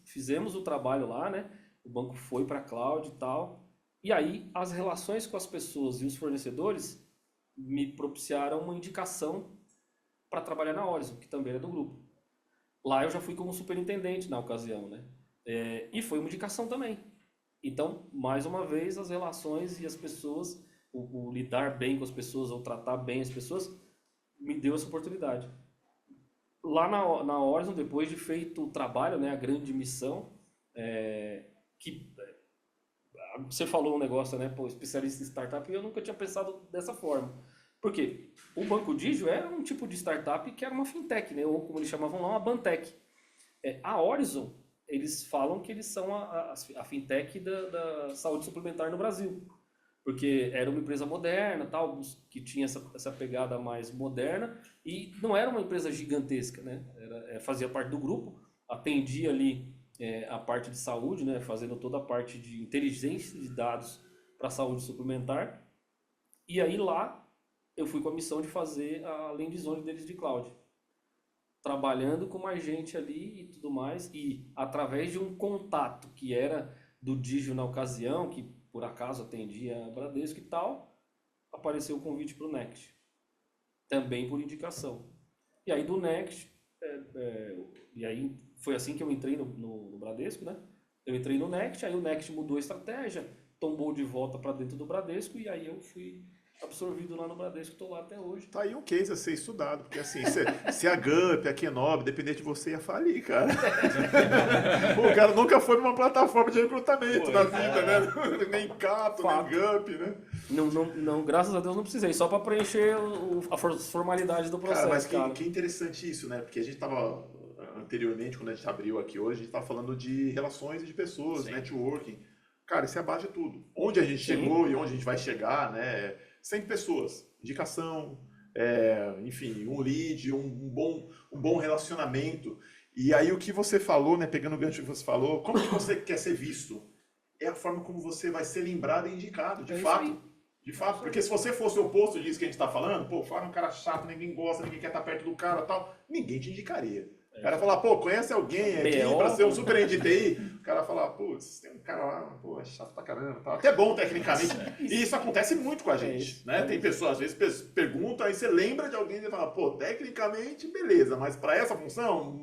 fizemos o trabalho lá, né? O banco foi para cloud e tal. E aí as relações com as pessoas e os fornecedores me propiciaram uma indicação para trabalhar na Horizon, que também era do grupo. Lá eu já fui como superintendente na ocasião, né? E foi uma indicação também. Então, mais uma vez, as relações e as pessoas, o lidar bem com as pessoas ou tratar bem as pessoas, me deu essa oportunidade. Lá na Horizon, depois de feito o trabalho, né, a grande missão, que você falou um negócio, né, pô, especialista em startup, e eu nunca tinha pensado dessa forma. Por quê? O Banco Digio era um tipo de startup que era uma fintech, né, ou como eles chamavam lá, uma bantech. A Horizon, eles falam que eles são a fintech da saúde suplementar no Brasil. Porque era uma empresa moderna, tal, que tinha essa pegada mais moderna, e não era uma empresa gigantesca, né? Fazia parte do grupo, atendia ali a parte de saúde, né? Fazendo toda a parte de inteligência de dados para a saúde suplementar. E aí lá eu fui com a missão de fazer a landing zone deles de cloud, trabalhando com mais gente ali e tudo mais, e através de um contato que era do Digio na ocasião, que por acaso atendia a Bradesco e tal, apareceu o convite para o Next, também por indicação. E aí do Next, e aí foi assim que eu entrei no Bradesco, né? Eu entrei no Next, aí o Next mudou a estratégia, tombou de volta para dentro do Bradesco, e aí eu fui absorvido lá no Bradesco, estou lá até hoje. Tá aí um case a ser estudado, porque assim, se a Gump, a Kenobi, dependente de você, ia falir, cara. O cara nunca foi numa plataforma de recrutamento na vida, né? Nem Cato, nem Gump, né? Não, graças a Deus não precisei, só para preencher as formalidades do processo. Cara, mas que interessante isso, né? Porque a gente tava, anteriormente, quando a gente abriu aqui hoje, a gente tava falando de relações e de pessoas, Sim. networking. Cara, isso é a base de tudo. Onde a gente chegou e onde a gente vai chegar, né? 100 pessoas, indicação, enfim, um lead, um bom relacionamento. E aí o que você falou, né, pegando o gancho que você falou, como que você quer ser visto? É a forma como você vai ser lembrado e indicado, de fato. De fato, porque se você fosse o oposto disso que a gente está falando, pô, fala um cara chato, ninguém gosta, ninguém quer estar perto do cara e tal, ninguém te indicaria. O cara falar, pô, conhece alguém aqui para ser um super de TI? O cara falar, putz, tem um cara lá, pô, é chato pra caramba. Tal. Até bom tecnicamente. E isso acontece muito com a gente. Né? Tem pessoas, às vezes, perguntam, aí você lembra de alguém e fala, pô, tecnicamente, beleza, mas para essa função,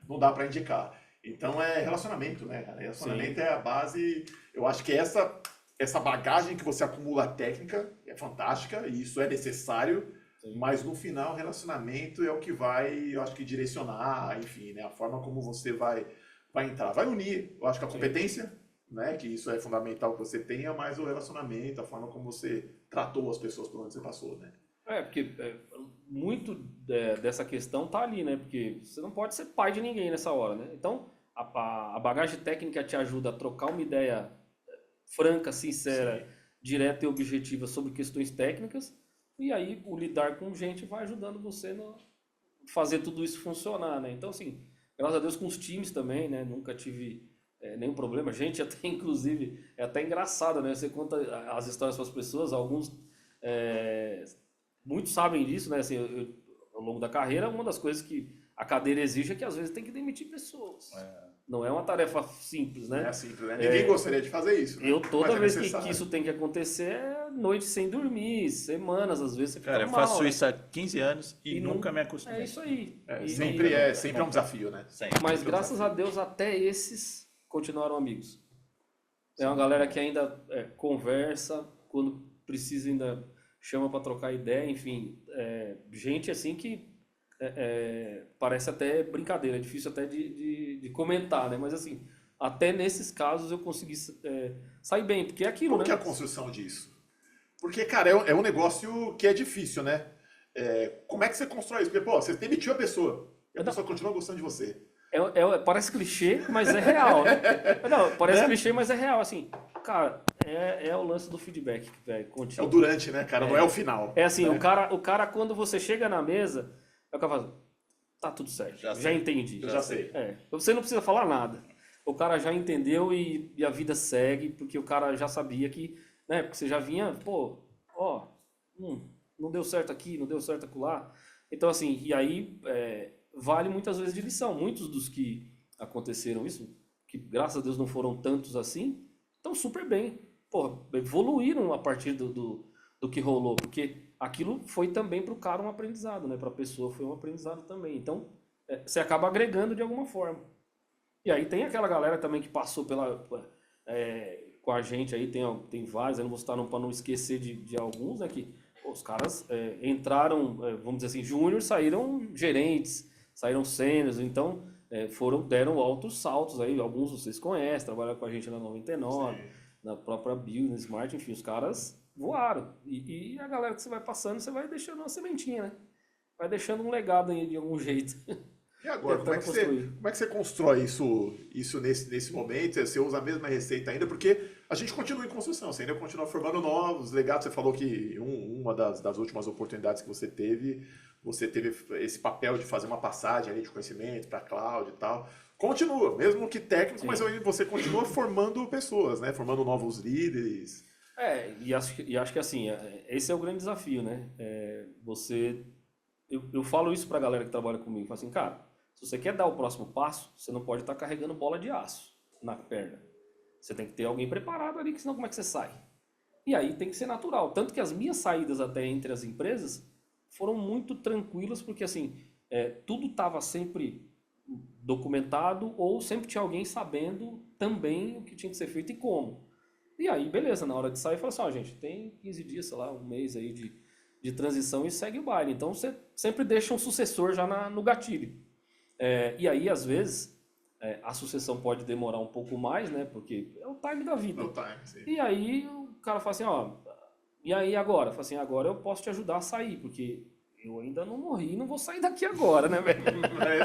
não dá para indicar. Então é relacionamento, né, cara? Relacionamento é a base. Eu acho que essa bagagem que você acumula técnica é fantástica e isso é necessário. Sim. Mas no final, o relacionamento é o que vai, eu acho que direcionar, enfim, né, a forma como você vai entrar. Vai unir, eu acho que a competência, né, que isso é fundamental que você tenha, mas o relacionamento, a forma como você tratou as pessoas por onde você passou, né? Porque muito dessa questão tá ali, né? Porque você não pode ser pai de ninguém nessa hora, né? Então, a bagagem técnica te ajuda a trocar uma ideia franca, sincera, sim, direta e objetiva sobre questões técnicas. E aí o lidar com gente vai ajudando você a fazer tudo isso funcionar, né? Então, assim, graças a Deus com os times também, né? Nunca tive nenhum problema. A gente até, inclusive, é até engraçado, né? Você conta as histórias para as pessoas, alguns, muitos sabem disso, né? Assim, ao longo da carreira, uma das coisas que a cadeira exige é que às vezes tem que demitir pessoas. Não é uma tarefa simples, né? Não é simples, né? Ninguém gostaria de fazer isso. Né? Toda vez que isso tem que acontecer, noite sem dormir, semanas, às vezes você fica Cara, eu faço isso há 15 anos e nunca me acostumei. É isso aí. Sempre é um desafio, né? Mas graças a Deus até esses continuaram amigos. É uma galera que ainda conversa, quando precisa ainda chama para trocar ideia, enfim. Gente assim que parece até brincadeira, é difícil até de comentar, né? Mas assim, até nesses casos eu consegui sair bem, porque é aquilo, Como né? que é a construção disso? Porque, cara, é um negócio que é difícil, né? Como é que você constrói isso? Porque, pô, você demitiu a pessoa e a pessoa continua gostando de você. Parece clichê, mas é real. Não, parece clichê, mas é real. Assim, cara, é o lance do feedback, velho, contínuo. É o durante, né, cara? Não é o final. É assim, né? o cara, quando você chega na mesa, o cara fala, tá tudo certo, já entendi. Já sei. Você não precisa falar nada. O cara já entendeu e a vida segue, porque o cara já sabia que, né, porque você já vinha, pô, não deu certo aqui, não deu certo acolá. Então, assim, e aí vale muitas vezes de lição. Muitos dos que aconteceram isso, que graças a Deus não foram tantos assim, estão super bem. Pô, evoluíram a partir do do que rolou, porque aquilo foi também para o cara um aprendizado, né? Para a pessoa foi um aprendizado também. Então, você acaba agregando de alguma forma. E aí tem aquela galera também que passou com a gente aí, tem vários, eu não vou citar para não esquecer de alguns, né? Que os caras entraram, vamos dizer assim, júnior, saíram gerentes, saíram sêniores, então deram altos saltos aí, alguns vocês conhecem, trabalharam com a gente na 99, Sim. na própria Build, na Smart, enfim, os caras voaram. E a galera que você vai passando, você vai deixando uma sementinha, né? Vai deixando um legado aí de algum jeito. E agora, como é que você constrói isso nesse momento? Você usa a mesma receita ainda? Porque a gente continua em construção, você ainda continua formando novos legados. Você falou que uma das últimas oportunidades que você teve esse papel de fazer uma passagem ali de conhecimento para cloud e tal. Continua, mesmo que técnico, Sim. mas você continua formando pessoas, né? Formando novos líderes. E acho que assim, esse é o grande desafio, né? Eu falo isso pra galera que trabalha comigo, falo assim, cara, se você quer dar o próximo passo, você não pode estar carregando bola de aço na perna. Você tem que ter alguém preparado ali, que senão como é que você sai? E aí tem que ser natural. Tanto que as minhas saídas até entre as empresas foram muito tranquilas, porque assim, tudo estava sempre documentado ou sempre tinha alguém sabendo também o que tinha que ser feito e como. E aí, beleza, na hora de sair, fala assim, ó, gente, tem 15 dias, sei lá, um mês aí de transição e segue o baile. Então, você sempre deixa um sucessor já no gatilho. E aí, às vezes, a sucessão pode demorar um pouco mais, né? Porque é o time da vida. No time, sim. E aí, o cara fala assim, ó, e aí agora? Fala assim, agora eu posso te ajudar a sair, porque eu ainda não morri e não vou sair daqui agora, né, velho?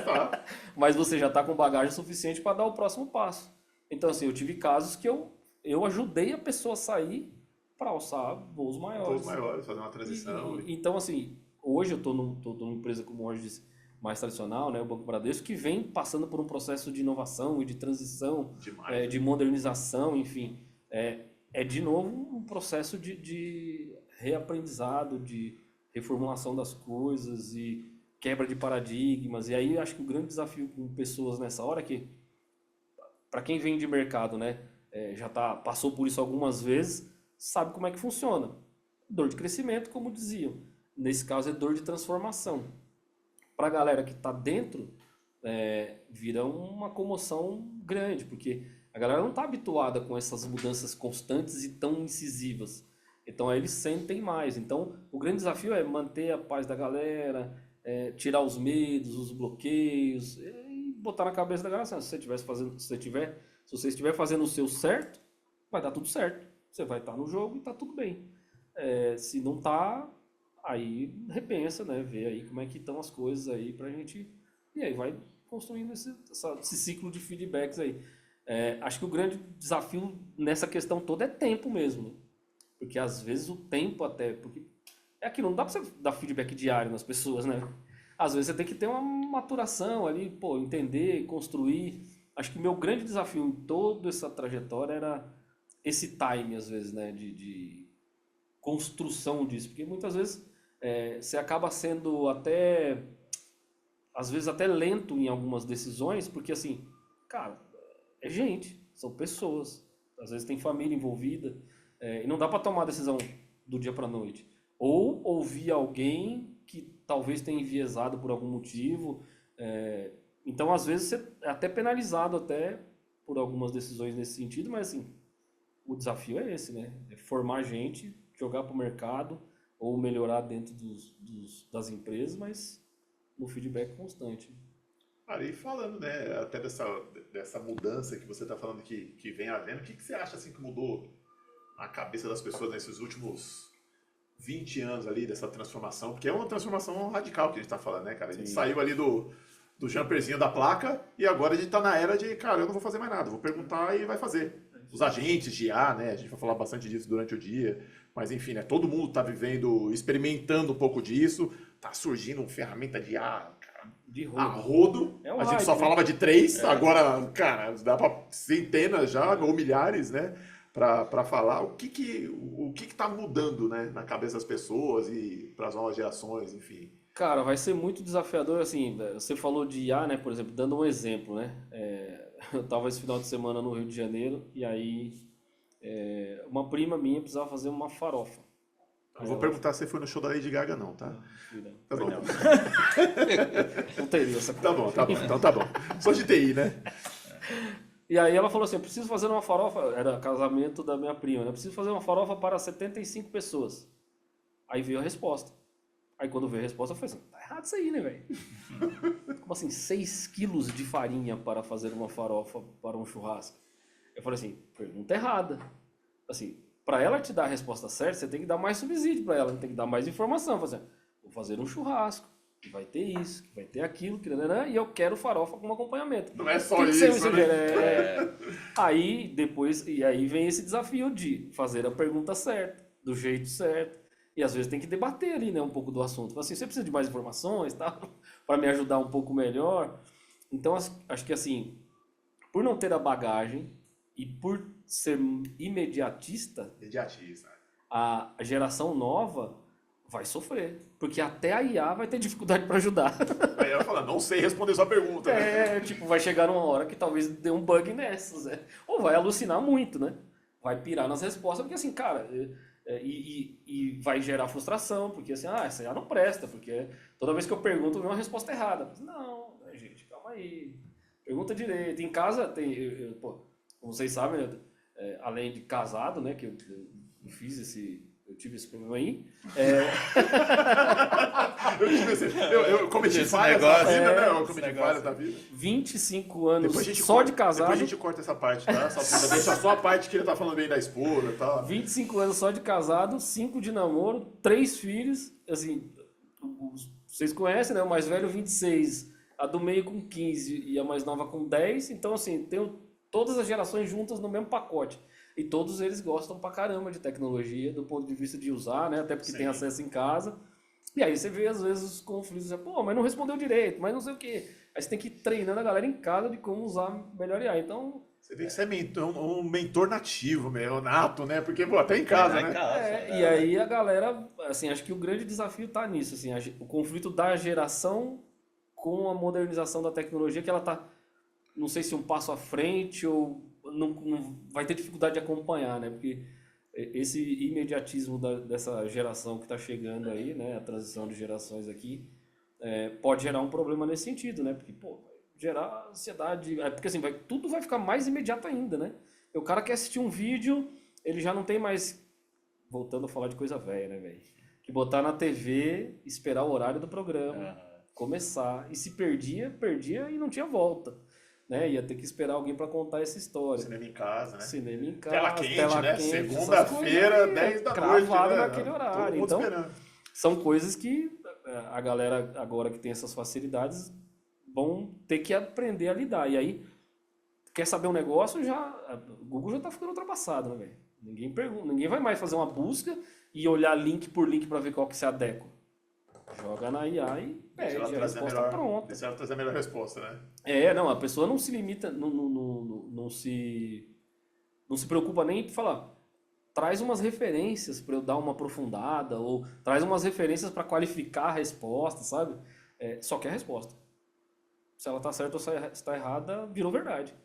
Tá. Mas você já tá com bagagem suficiente para dar o próximo passo. Então, assim, eu tive casos que eu ajudei a pessoa a sair para alçar voos maiores. Voos maiores, fazer uma transição. Então, assim, hoje eu tô numa empresa, como hoje disse, mais tradicional, né, o Banco Bradesco, que vem passando por um processo de inovação e de transição, de modernização, enfim. De novo um processo de reaprendizado, de reformulação das coisas e quebra de paradigmas. E aí eu acho que o grande desafio com pessoas nessa hora é que, para quem vem de mercado, né, passou por isso algumas vezes, sabe como é que funciona. Dor de crescimento, como diziam. Nesse caso é dor de transformação. Para a galera que está dentro, vira uma comoção grande, porque a galera não está habituada com essas mudanças constantes e tão incisivas. Então aí eles sentem mais. Então o grande desafio é manter a paz da galera, tirar os medos, os bloqueios e botar na cabeça da galera assim, se você estiver fazendo o seu certo, vai dar tudo certo. Você vai estar no jogo e está tudo bem. Se não está, aí repensa, né? Vê aí como é que estão as coisas aí pra gente... E aí vai construindo esse ciclo de feedbacks aí. Acho que o grande desafio nessa questão toda é tempo mesmo, né? Porque às vezes o tempo até... Porque é aquilo, não dá pra você dar feedback diário nas pessoas, né? Às vezes você tem que ter uma maturação ali, pô, entender, construir. Acho que o meu grande desafio em toda essa trajetória era esse time, às vezes, né? De construção disso. Porque muitas vezes você acaba sendo às vezes até lento em algumas decisões, porque assim, cara, é gente, são pessoas. Às vezes tem família envolvida. E não dá para tomar decisão do dia para noite. Ou ouvir alguém que talvez tenha enviesado por algum motivo. Então, às vezes, você é até penalizado até por algumas decisões nesse sentido, mas assim, o desafio é esse, né? É formar gente, jogar para o mercado ou melhorar dentro das empresas, mas no feedback constante. Cara, e falando, né, até dessa mudança que você está falando que vem havendo, o que você acha assim que mudou na cabeça das pessoas nesses últimos 20 anos ali dessa transformação? Porque é uma transformação radical que a gente está falando, né, cara? A gente saiu ali do jumperzinho da placa e agora a gente está na era de, cara, eu não vou fazer mais nada, vou perguntar e vai fazer. Os agentes de IA, né, a gente vai falar bastante disso durante o dia, mas enfim, né, todo mundo está vivendo, experimentando um pouco disso, tá surgindo uma ferramenta de IA, de a rodo. A gente só falava de 3, agora, cara, dá para centenas já, ou milhares, né? Para falar o que tá mudando, né, na cabeça das pessoas e para as novas gerações, enfim. Cara, vai ser muito desafiador, assim, você falou de IA, né, por exemplo, dando um exemplo, né, eu tava esse final de semana no Rio de Janeiro e aí uma prima minha precisava fazer uma farofa. Eu vou perguntar se você foi no show da Lady Gaga, não, tá? Tá bom. Não teria essa Tá bom, tá bom. Então tá bom. Só de TI, né? E aí ela falou assim, eu preciso fazer uma farofa, era casamento da minha prima, né? Eu preciso fazer uma farofa para 75 pessoas. Aí veio a resposta. Aí quando veio a resposta, eu falei assim, tá errado isso aí, né, velho? Como assim, 6 quilos de farinha para fazer uma farofa para um churrasco? Eu falei assim, pergunta errada. Assim, para ela te dar a resposta certa, você tem que dar mais subsídio para ela, tem que dar mais informação. Fazer, vou fazer um churrasco, que vai ter isso, que vai ter aquilo, e eu quero farofa como acompanhamento. Não é só Que isso, você me né? sugere? Aí depois, e aí vem esse desafio de fazer a pergunta certa, do jeito certo. E às vezes tem que debater ali, né, um pouco do assunto. Assim, você precisa de mais informações, tá? Para me ajudar um pouco melhor. Então, acho que assim, por não ter a bagagem e por ser imediatista, a geração nova vai sofrer. Porque até a IA vai ter dificuldade para ajudar. Aí ela fala, não sei responder sua pergunta. Né? Tipo, vai chegar numa hora que talvez dê um bug nessas, né? Ou vai alucinar muito, né? Vai pirar nas respostas, porque assim, cara, e vai gerar frustração, porque assim, essa IA não presta, porque toda vez que eu pergunto, vem uma resposta errada. Não, gente, calma aí. Pergunta direito. Em casa, pô, como vocês sabem, né, além de casado, né, que eu tive esse problema aí. Eu cometi falhas da vida, né? Eu cometi falhas da vida. 25 anos só de casado. Depois a gente corta essa parte, tá? Deixa só a parte que ele tá falando bem da esposa e tal. 25 anos só de casado, 5 de namoro, 3 filhos. Assim, vocês conhecem, né? O mais velho, 26. A do meio com 15 e a mais nova com 10. Então, assim, tenho todas as gerações juntas no mesmo pacote. E todos eles gostam pra caramba de tecnologia, do ponto de vista de usar, né? Até porque tem acesso em casa. E aí você vê, às vezes, os conflitos. Pô, mas não respondeu direito, mas não sei o quê. Aí você tem que ir treinando a galera em casa de como usar melhor IA. Então... Você tem que ser um mentor nativo, nato, né? Porque, pô, até em casa, né? E aí a galera, assim, acho que o grande desafio tá nisso, assim, o conflito da geração com a modernização da tecnologia, que ela tá, não sei se um passo à frente ou não vai ter dificuldade de acompanhar, né? Porque esse imediatismo dessa geração que está chegando aí, né? A transição de gerações aqui, pode gerar um problema nesse sentido, né? Porque, pô, vai gerar ansiedade, porque assim, tudo vai ficar mais imediato ainda, né? O cara quer assistir um vídeo, ele já não tem mais, voltando a falar de coisa velha, né, velho? Que botar na TV, esperar o horário do programa, começar, e se perdia e não tinha volta. Né? Ia ter que esperar alguém para contar essa história. Cinema em casa, né? Cinema em casa. Tela quente, né? Segunda-feira, 10 da noite. Cravado né? naquele horário. Então, esperando. São coisas que a galera, agora que tem essas facilidades, vão ter que aprender a lidar. E aí, quer saber um negócio, o Google já tá ficando ultrapassado, né, velho? Ninguém pergunta, ninguém vai mais fazer uma busca e olhar link por link para ver qual que se adequa. Joga na IA e pede a resposta pronta. Deixa ela trazer a melhor resposta, né? Não, a pessoa não se limita, não se preocupa nem em falar, traz umas referências para eu dar uma aprofundada, ou traz umas referências para qualificar a resposta, sabe? Só quer a resposta. Se ela tá certa ou se está errada, virou verdade.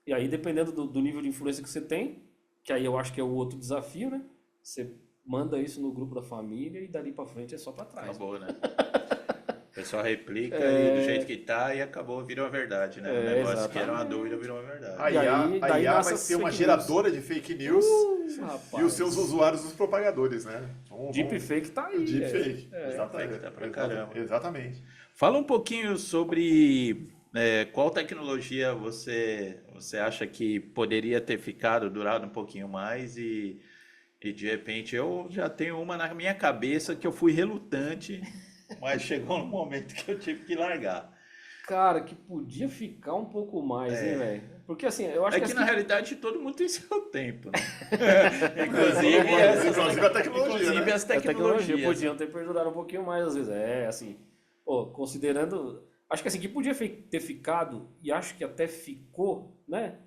E aí, dependendo do nível de influência que você tem, que aí eu acho que é o outro desafio, né? Você manda isso no grupo da família e dali pra frente é só pra trás. Acabou, né? O pessoal replica e do jeito que tá e acabou, virou a verdade, né? O negócio que era uma dúvida virou uma verdade. A IA vai ser uma geradora de fake news e os seus usuários, os propagadores, né? Deepfake tá aí. Deepfake. Exatamente. Tá pra caramba. Exatamente. Fala um pouquinho sobre qual tecnologia você acha que poderia ter durado um pouquinho mais e de repente eu já tenho uma na minha cabeça que eu fui relutante, mas chegou um momento que eu tive que largar. Cara, que podia ficar um pouco mais, hein, velho? Porque assim, eu acho que na realidade todo mundo tem seu tempo, né? Inclusive a tecnologia. Inclusive as tecnologias. Podiam ter perdurado um pouquinho mais, às vezes. Assim, considerando. Acho que assim, que podia ter ficado, e acho que até ficou, né?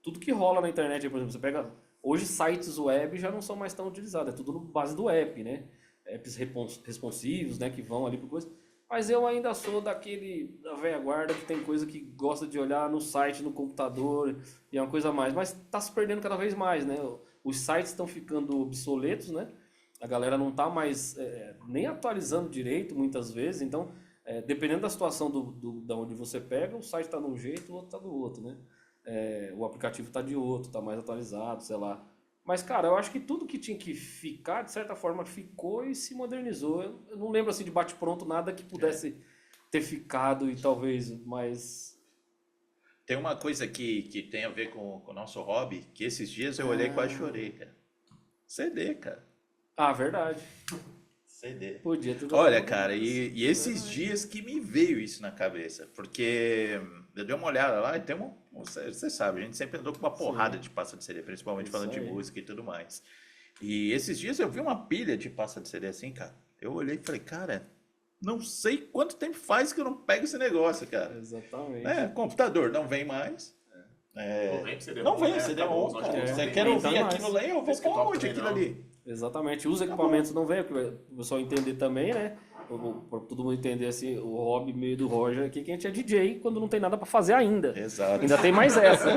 Tudo que rola na internet, por exemplo, você pega. Hoje sites web já não são mais tão utilizados, é tudo no base do app, né? Apps responsivos, né? Que vão ali por coisa. Mas eu ainda sou da velha guarda que tem coisa que gosta de olhar no site, no computador, e é uma coisa a mais. Mas tá se perdendo cada vez mais, né? os sites estão ficando obsoletos, né? A galera não tá mais nem atualizando direito muitas vezes, então, dependendo da situação da onde você pega, o site tá de um jeito, o outro tá do outro, né? O aplicativo tá de outro, tá mais atualizado, sei lá. Mas, cara, eu acho que tudo que tinha que ficar, de certa forma, ficou e se modernizou. Eu não lembro, assim, de bate-pronto nada que pudesse ter ficado e talvez mais... Tem uma coisa que tem a ver com o nosso hobby, que esses dias eu olhei e quase chorei, cara. CD, cara. Ah, verdade. CD. Podia ter Olha, jogado cara, mais. e esses dias que me veio isso na cabeça, porque eu dei uma olhada lá e tem você sabe, a gente sempre andou com uma porrada de pasta de CD, principalmente Isso falando de aí. música e tudo mais. E esses dias eu vi uma pilha de pasta de CD assim, cara. Eu olhei e falei, cara, não sei quanto tempo faz que eu não pego esse negócio, cara. Exatamente. Computador não vem mais. Não vem CD Não vem né? CD-ROM, Acabou, cara. nós Você temos quer nem ouvir mais. aquilo lá, eu vou Desktop pôr onde também aquilo não. ali? Exatamente. Os equipamentos não veio, o pessoal entender também, né? Para todo mundo entender assim, o hobby meio do Roger aqui, que a gente é DJ quando não tem nada para fazer ainda. Exato. Ainda tem mais essa.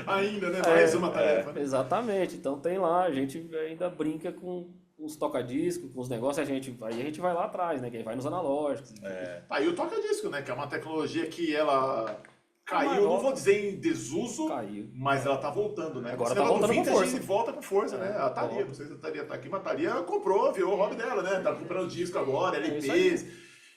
Ainda, né? Mais uma tarefa. Né? Exatamente. Então tem lá, a gente ainda brinca com os toca-discos, com os negócios, aí a gente vai lá atrás, né? Que aí vai nos analógicos. Tá aí o toca-disco, né? Que é uma tecnologia que ela caiu, Mas não volta. vou dizer em desuso, Caiu. mas ela tá voltando, né? Agora Esse tá negócio do voltando com vintage força. volta com força, né? A Thalia, volta. não sei se a Thalia tá aqui, mas a Thalia comprou, virou o hobby dela, né? Tá comprando disco agora, isso LPs.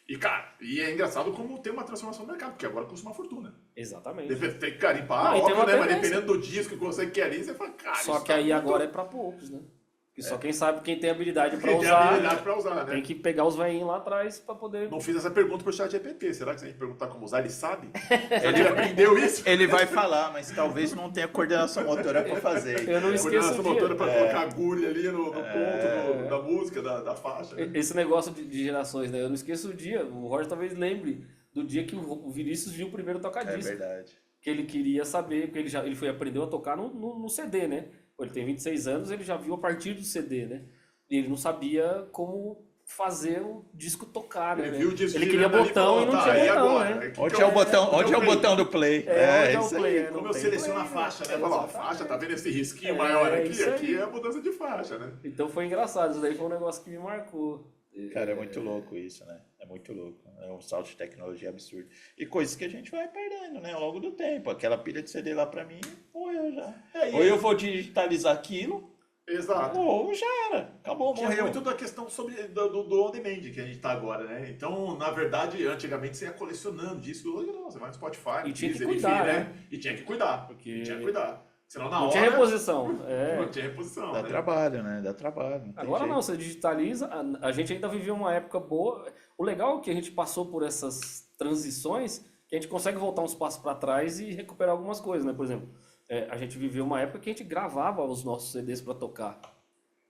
E, cara, e é engraçado como tem uma transformação no mercado, porque agora custa uma fortuna. Exatamente. Tem que carimpar, Não, e tem óbvio, uma né? Mas tendência. dependendo do disco que você quer ali, você fala, cara, Só isso que tá aí muito- agora é para poucos, né? Que só quem sabe, quem tem habilidade para Quem tem usar, habilidade pra usar, né? tem que pegar os veinhos lá atrás para poder... Não fiz essa pergunta pro chat GPT. Será que se a gente perguntar como usar, ele sabe? Ele aprendeu isso? Ele vai falar, mas talvez não tenha coordenação motora para fazer. Eu não esqueço Coordenação o dia. motora pra colocar agulha ali no ponto da música, da faixa. Né? Esse negócio de gerações, né? Eu não esqueço o dia. O Roger talvez lembre do dia que o Vinícius viu o primeiro É toca-disco. verdade. Que ele queria saber, porque ele aprendeu a tocar no CD, né? Ele tem 26 anos, ele já viu a partir do CD, né? E ele não sabia como fazer o disco tocar, né? Ele viu o disco Ele queria girando ali e botão falou, e não tá, tinha e botão, agora? né? Que Onde que é eu- o botão? onde Onde é o botão do play? Onde é o isso aí. play, né? Como Não eu tem seleciono a play, faixa, né? né? Fala, ó, Exatamente. faixa, tá vendo esse risquinho É, maior aqui? isso aí. Aqui é a mudança de faixa, né? Então foi engraçado, isso daí foi um negócio que me marcou. Cara, é muito louco isso, né? É muito louco. É um salto de tecnologia absurdo. E coisas que a gente vai perdendo, né? Ao longo do tempo. Aquela pilha de CD lá pra mim, morreu já. E Ou aí- eu vou digitalizar aquilo, Exato. ou já era. Acabou, Tinha morreu. muito da questão do on-demand que a gente tá agora, né? Então, na verdade, antigamente você ia colecionando disco, hoje não, você vai no Spotify, E tinha que Deezer, cuidar, enfim, né? E tinha que cuidar, Porque e tinha que cuidar. Senão na não hora... tinha reposição. Não tinha reposição, Dá né? trabalho, né? Dá trabalho. Não tem Agora jeito. não, você digitaliza, a gente ainda viveu uma época boa. O legal é que a gente passou por essas transições, que a gente consegue voltar uns passos para trás e recuperar algumas coisas, né? Por exemplo, a gente viveu uma época que a gente gravava os nossos CDs para tocar.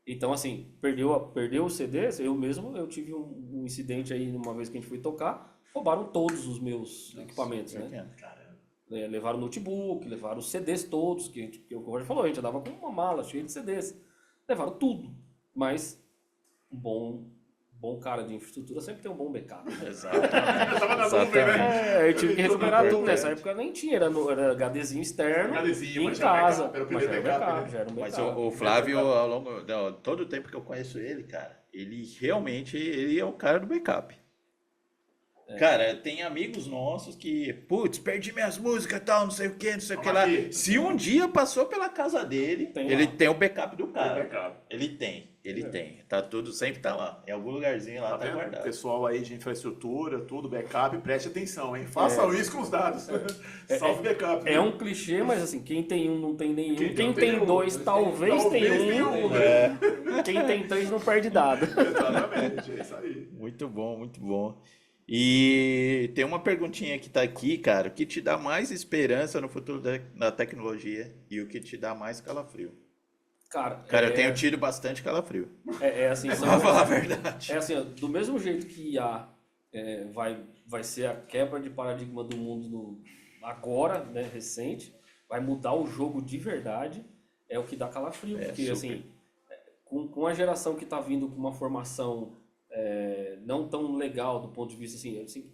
Então, assim, perdeu os CDs, eu tive um incidente aí uma vez que a gente foi tocar, roubaram todos os meus equipamentos, né? Caramba. Levaram notebook, levaram os CDs todos, que o Roger falou, a gente andava com uma mala cheia de CDs. Levaram tudo, mas um bom cara de infraestrutura sempre tem um bom backup. Né? Exatamente. Tava na nuvem, né? Eu tive que recuperar tudo. importante. Nessa época nem tinha, era HDzinho externo, HDzinho, em mas já era casa. backup, era o Mas primeiro já era backup, backup, né? já era um Mas backup. o Flávio, ao longo de todo o tempo que eu conheço ele, cara, ele realmente ele é o cara do backup. Cara, tem amigos nossos que, putz, perdi minhas músicas e tal, não sei o que, não sei o que lá. Aqui. Se um dia passou pela casa dele, Tem ele lá. tem o backup do cara. Backup. Ele tem. Tá tudo, sempre tá lá. Em algum lugarzinho lá Tá tá vendo? guardado. Pessoal aí de infraestrutura, tudo, backup, preste atenção, hein? Façam isso com os dados. Salve backup. É né? um clichê, mas assim, quem tem um não tem nenhum. Quem Quem, tem tem um, dois talvez talvez tenha tenha um. um, né? Quem tem três não perde dado. Exatamente, é isso aí. Muito bom, muito bom. E tem uma perguntinha que tá aqui, cara. O que te dá mais esperança no futuro da tecnologia e o que te dá mais calafrio? Cara, Eu tenho tido bastante calafrio. assim, Pra falar a verdade. é assim, ó, do mesmo jeito que IA vai ser a quebra de paradigma do mundo agora, né, recente, vai mudar o jogo de verdade, é o que dá calafrio. Porque, super. assim, com a geração que está vindo com uma formação não tão legal do ponto de vista, assim,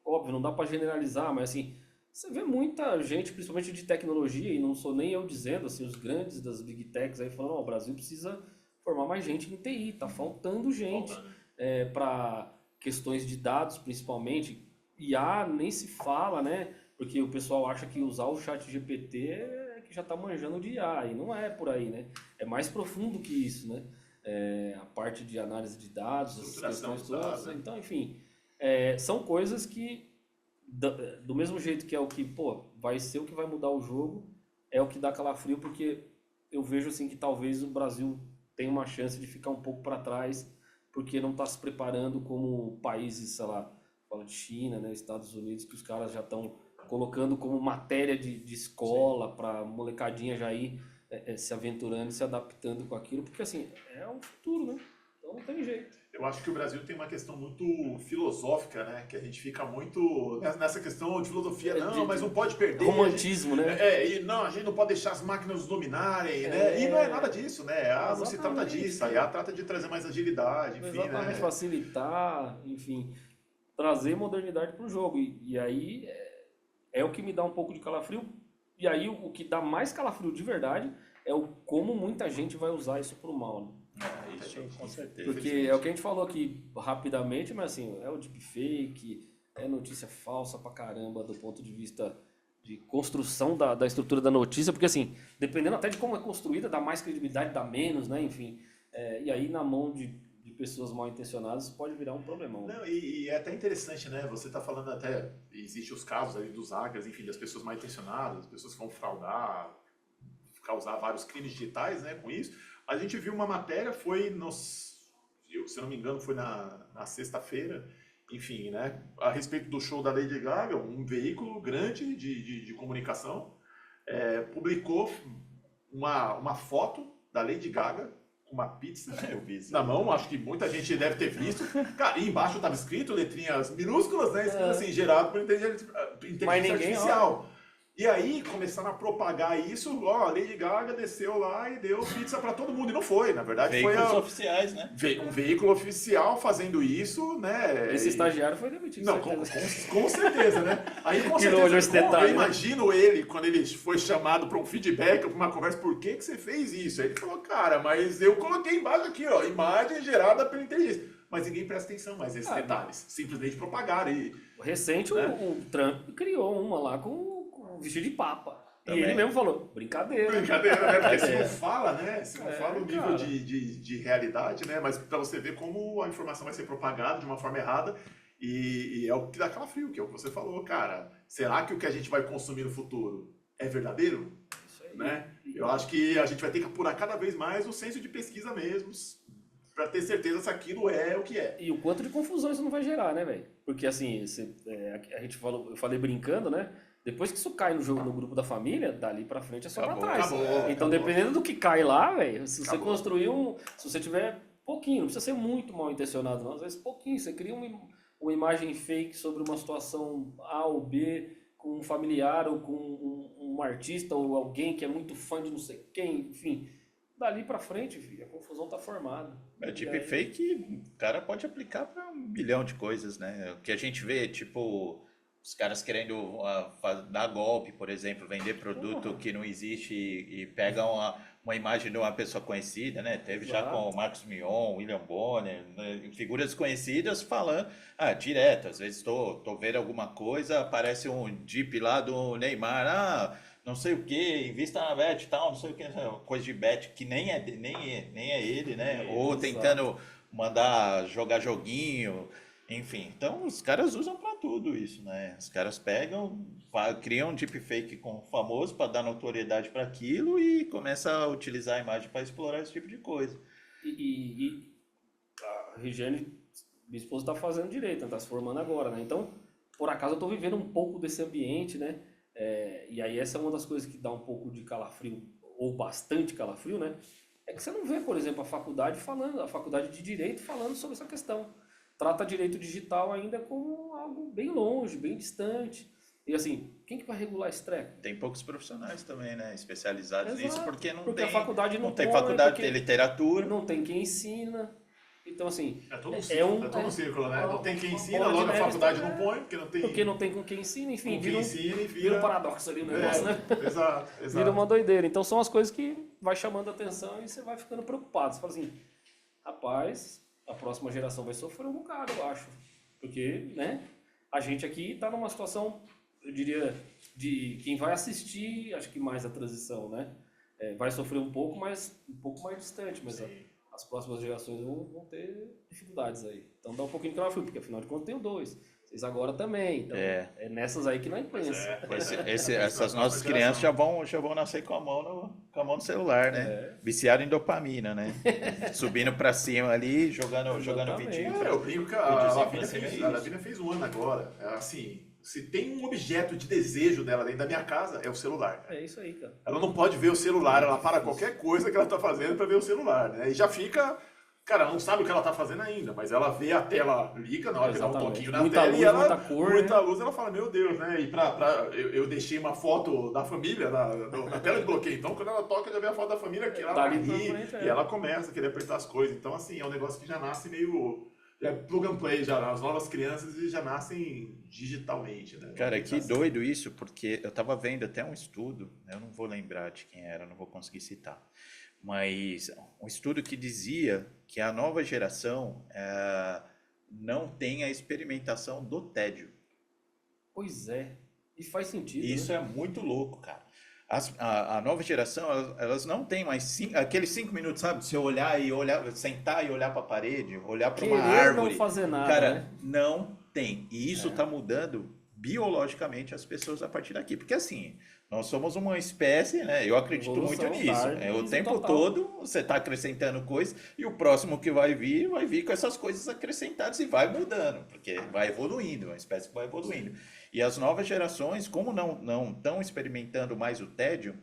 óbvio, não dá para generalizar, mas, assim, você vê muita gente, principalmente de tecnologia, e não sou nem eu dizendo, assim, os grandes das Big Techs aí falando, ó, o Brasil precisa formar mais gente em TI, tá faltando gente para questões de dados, principalmente. IA nem se fala, né? Porque o pessoal acha que usar o chat GPT é que já tá manjando de IA, e não é por aí, né? É mais profundo que isso, né? A parte de análise de dados, essas questões todas. Então, enfim, são coisas que, do mesmo jeito que é o que, pô, vai ser o que vai mudar o jogo, é o que dá calafrio, porque eu vejo assim que talvez o Brasil tenha uma chance de ficar um pouco para trás, porque não está se preparando como países, sei lá, fala de China, né, Estados Unidos, que os caras já estão colocando como matéria de escola para molecadinha já ir se aventurando, se adaptando com aquilo, porque assim, é o futuro, né? Então não tem jeito. Eu acho que o Brasil tem uma questão muito filosófica, né? Que a gente fica muito nessa questão de filosofia, não, mas não pode perder. Romantismo, gente, né? E não, a gente não pode deixar as máquinas nos dominarem, né? E não é nada disso, né? Não se trata disso. A IA trata de trazer mais agilidade, enfim, exatamente, né? facilitar, enfim, trazer modernidade para o jogo. E aí é o que me dá um pouco de calafrio. E aí o que dá mais calafrio de verdade é o como muita gente vai usar isso pro mal, né? Isso com certeza. Porque é o que a gente falou aqui rapidamente, mas assim, é o deepfake, é notícia falsa pra caramba do ponto de vista de construção da estrutura da notícia, porque assim, dependendo até de como é construída, dá mais credibilidade, dá menos, né? Enfim, e aí na mão de pessoas mal intencionadas isso pode virar um problemão. Não, e é até interessante, né? Você está falando até, existe os casos aí dos hackers, enfim, das pessoas mal intencionadas, as pessoas que vão fraudar, causar vários crimes digitais, né, com isso. A gente viu uma matéria, foi, se eu não me engano, foi na sexta-feira, enfim, né, a respeito do show da Lady Gaga, um veículo grande de comunicação publicou uma foto da Lady Gaga com uma pizza na mão, acho que muita gente deve ter visto. Cara, e embaixo estava escrito, letrinhas minúsculas, né, escrito assim, gerado por inteligência artificial. E aí começaram a propagar isso, ó, a Lady Gaga desceu lá e deu pizza para todo mundo. E não foi, na verdade veículos oficiais, né? Um veículo oficial fazendo isso, né? Esse estagiário foi demitido. Não, com certeza, né? Aí com certeza, eu imagino ele, quando ele foi chamado para um feedback, para uma conversa, por que você fez isso? Aí ele falou, cara, mas eu coloquei embaixo aqui, ó, imagem gerada pela inteligência. Mas ninguém presta atenção mais nesses detalhes. Simplesmente propagaram. Recente, né? o Trump criou uma lá com vestido de papa. Também. E ele mesmo falou, brincadeira. Brincadeira, né? Porque se não fala, né? Se não fala o nível de realidade, né? Mas pra você ver como a informação vai ser propagada de uma forma errada e é o que dá calafrio, que é o que você falou, cara. Será que o que a gente vai consumir no futuro é verdadeiro? Isso aí. Né? Eu acho que a gente vai ter que apurar cada vez mais o senso de pesquisa mesmo, para ter certeza se aquilo é o que é. E o quanto de confusão isso não vai gerar, né, velho? Porque assim, a gente falou, eu falei brincando, né? Depois que isso cai no grupo da família, dali pra frente é só pra trás. Então, dependendo do que cai lá, velho, se você construir se você tiver pouquinho, não precisa ser muito mal intencionado, não. Às vezes pouquinho, você cria uma imagem fake sobre uma situação A ou B, com um familiar ou com um artista ou alguém que é muito fã de não sei quem, enfim. Dali pra frente, filho, a confusão tá formada. O deepfake, o cara pode aplicar pra 1 bilhão de coisas, né? O que a gente vê, tipo, os caras querendo dar golpe, por exemplo, vender produto que não existe e pegam uma imagem de uma pessoa conhecida, né? Teve já com o Marcos Mion, William Bonner, né? Figuras conhecidas falando, direto, às vezes tô vendo alguma coisa, aparece um Jeep lá do Neymar, não sei o que, invista na bet e tal, não sei o que, coisa de bet que nem é ele, né? Ou tentando mandar jogar joguinho, enfim. Então os caras usam para tudo isso, né? Os caras pegam, criam um deepfake com o famoso para dar notoriedade para aquilo e começa a utilizar a imagem para explorar esse tipo de coisa. E a Regiane, minha esposa, está fazendo direito, está se formando agora, né? Então, por acaso, eu estou vivendo um pouco desse ambiente, né? E aí essa é uma das coisas que dá um pouco de calafrio, ou bastante calafrio, né? É que você não vê, por exemplo, a faculdade de Direito falando sobre essa questão. Trata direito digital ainda como algo bem longe, bem distante. E assim, quem que vai regular esse treco? Tem poucos profissionais também, né? Especializados nisso, porque a faculdade não tem faculdade, tem literatura. Não tem quem ensina. Então, assim, É todo um é círculo, é todo um círculo, né? Não tem quem ensina, bola de logo a neve, faculdade né? não põe, porque Porque não tem com quem ensina, enfim, com quem ensina e vira um paradoxo ali o negócio, né? Exato, Vira exato. uma doideira. Então são as coisas que vai chamando a atenção e você vai ficando preocupado. Você fala assim, rapaz, a próxima geração vai sofrer um bocado, eu acho. Porque, né, a gente aqui está numa situação, eu diria, de quem vai assistir, acho que mais a transição, né? Vai sofrer um pouco mais distante, mas as próximas gerações vão ter dificuldades aí. Então dá um pouquinho de calafrio, porque afinal de contas tem o 2. Vocês agora também. Então é nessas aí que nós pensa. Essas nossas crianças já vão nascer com a mão no celular, né? Viciado em dopamina, né? Subindo pra cima ali, jogando vidinho. Eu brinco que a Lavina fez 1 ano agora. Assim, se tem um objeto de desejo dela dentro da minha casa, é o celular. É isso aí, cara. Ela não pode ver o celular, ela para qualquer coisa que ela tá fazendo para ver o celular, né? E já fica... Cara, ela não sabe o que ela tá fazendo ainda, mas ela vê a tela, liga na hora que dá um toquinho na tela e ela... Muita cor, muita né? luz, ela fala, meu Deus, né? E eu deixei uma foto da família na tela de bloqueio. Então, quando ela toca, já vê a foto da família aqui, ela vai rir, e ela começa a querer apertar as coisas. Então, assim, é um negócio que já nasce meio... plug and play, já. As novas crianças já nascem digitalmente, né? Cara, que doido isso, porque eu tava vendo até um estudo, eu não vou lembrar de quem era, não vou conseguir citar, mas um estudo que dizia que a nova geração não tem a experimentação do tédio. Pois é. E faz sentido. Isso né? é muito louco, cara. A nova geração, elas não têm mais aqueles 5 minutos, sabe? Se eu sentar e olhar para a parede, olhar para uma árvore. Não fazer nada, cara, né? não tem. E isso está mudando biologicamente as pessoas a partir daqui. Porque assim, nós somos uma espécie, né? Eu acredito muito nisso. O tempo todo você está acrescentando coisas e o próximo que vai vir com essas coisas acrescentadas e vai mudando, porque vai evoluindo, é uma espécie que vai evoluindo. E as novas gerações, como não estão experimentando mais o tédio,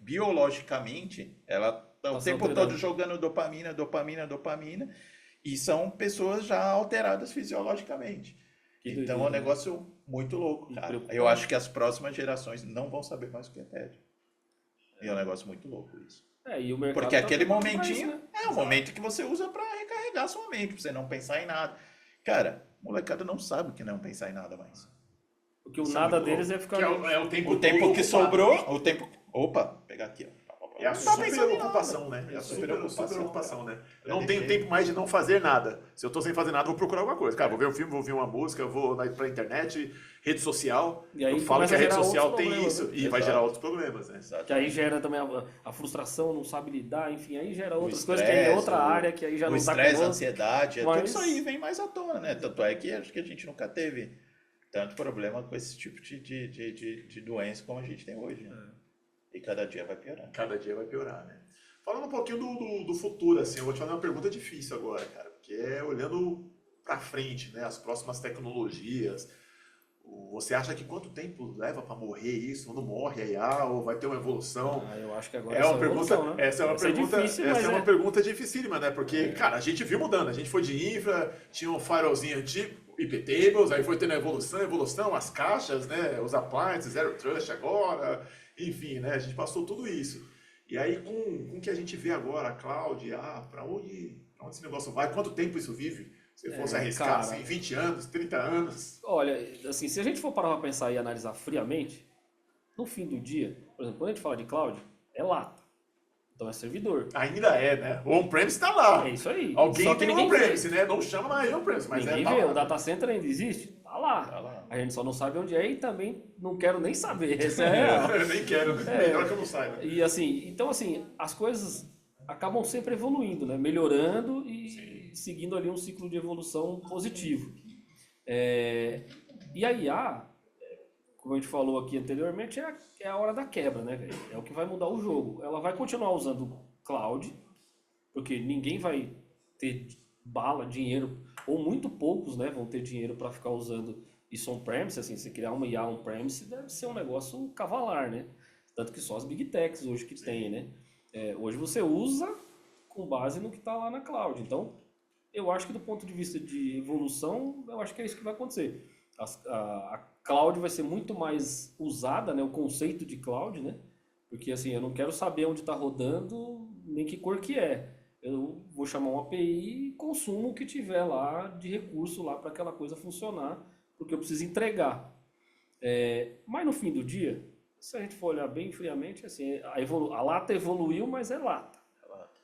biologicamente, ela está o tempo todo jogando dopamina, e são pessoas já alteradas fisiologicamente. Então é um negócio muito louco, cara. Eu acho que as próximas gerações não vão saber mais o que é tédio. E é um negócio muito louco isso. E o mercado porque aquele momentinho é o momento que você usa para recarregar sua mente, para você não pensar em nada. Cara, molecada não sabe o que não pensar em nada mais. Porque o nada deles é ficar... o tempo que sobrou, o tempo... Opa, pegar aqui, ó. É a superocupação, né? É a superocupação, né? Eu não tenho tempo mais de não fazer nada. Se eu tô sem fazer nada, eu vou procurar alguma coisa. Cara, vou ver um filme, vou ouvir uma música, vou pra internet, rede social. E aí eu falo que a rede social tem problemas, isso. né? E vai gerar outros problemas, né? Que aí gera também a frustração, não sabe lidar, enfim, aí gera outras coisas que é outra área, que aí já não dá conta. O estresse, a ansiedade, tudo isso aí vem mais à tona, né? Tanto é que acho que a gente nunca teve tanto problema com esse tipo de doença como a gente tem hoje, né? E cada dia vai piorar. Cada dia vai piorar, né? Falando um pouquinho do futuro, assim, eu vou te fazer uma pergunta difícil agora, cara, porque olhando pra frente, né, as próximas tecnologias, você acha que quanto tempo leva para morrer isso? Não morre a IA ou vai ter uma evolução? Eu acho que agora é uma pergunta, evolução, né? essa é uma pergunta, difícil, essa é uma pergunta dificílima, né? Porque, cara, a gente viu mudando, a gente foi de infra, tinha um firewallzinho antigo, IP tables, aí foi tendo a evolução, as caixas, né, os appliances, Zero Trust agora, enfim, né, a gente passou tudo isso. E aí, com o que a gente vê agora, a cloud, para onde esse negócio vai? Quanto tempo isso vive? Se fosse arriscar, cara, assim, 20 anos, 30 anos? Olha, assim, se a gente for parar para pensar e analisar friamente, no fim do dia, por exemplo, quando a gente fala de cloud, é lata. Então é servidor. Ainda é, né? O on-premise está lá. É isso aí. Alguém só que tem um on-premise, né? Não chama mais de on-premise, mas ninguém tá vê. lá. O data center ainda existe? Tá lá. A gente só não sabe onde é e também não quero nem saber. Essa Eu nem quero, melhor que eu não saiba. E assim, então assim, as coisas acabam sempre evoluindo, né? Melhorando e seguindo ali um ciclo de evolução positivo. E a IA, como a gente falou aqui anteriormente, é a hora da quebra, né, velho? É o que vai mudar o jogo. Ela vai continuar usando cloud, porque ninguém vai ter bala, dinheiro, ou muito poucos, né, vão ter dinheiro para ficar usando isso on-premise. Assim, se criar uma IA on-premise deve ser um negócio cavalar, né? Tanto que só as big techs hoje que tem, né? Hoje você usa com base no que está lá na cloud. Então, eu acho que do ponto de vista de evolução, eu acho que é isso que vai acontecer. A cloud vai ser muito mais usada, né? O conceito de cloud, né? Porque assim, eu não quero saber onde está rodando, nem que cor que é. eu vou chamar uma API e consumo o que tiver lá de recurso lá para aquela coisa funcionar, porque eu preciso entregar. Mas no fim do dia, se a gente for olhar bem friamente, assim, a lata evoluiu, mas é lata.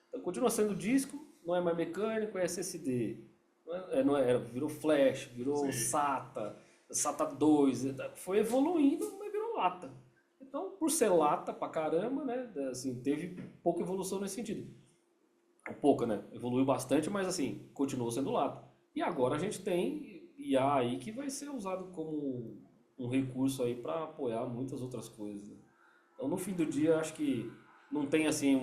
Então, continua sendo disco, não é mais mecânico, é SSD. Virou flash, virou SATA, SATA 2, foi evoluindo, mas virou lata. Então, por ser lata pra caramba, né, assim, teve pouca evolução nesse sentido. Pouca, né? Evoluiu bastante, mas assim, continuou sendo lata. E agora a gente tem IA aí que vai ser usado como um recurso aí para apoiar muitas outras coisas, né? Então, no fim do dia, acho que não tem assim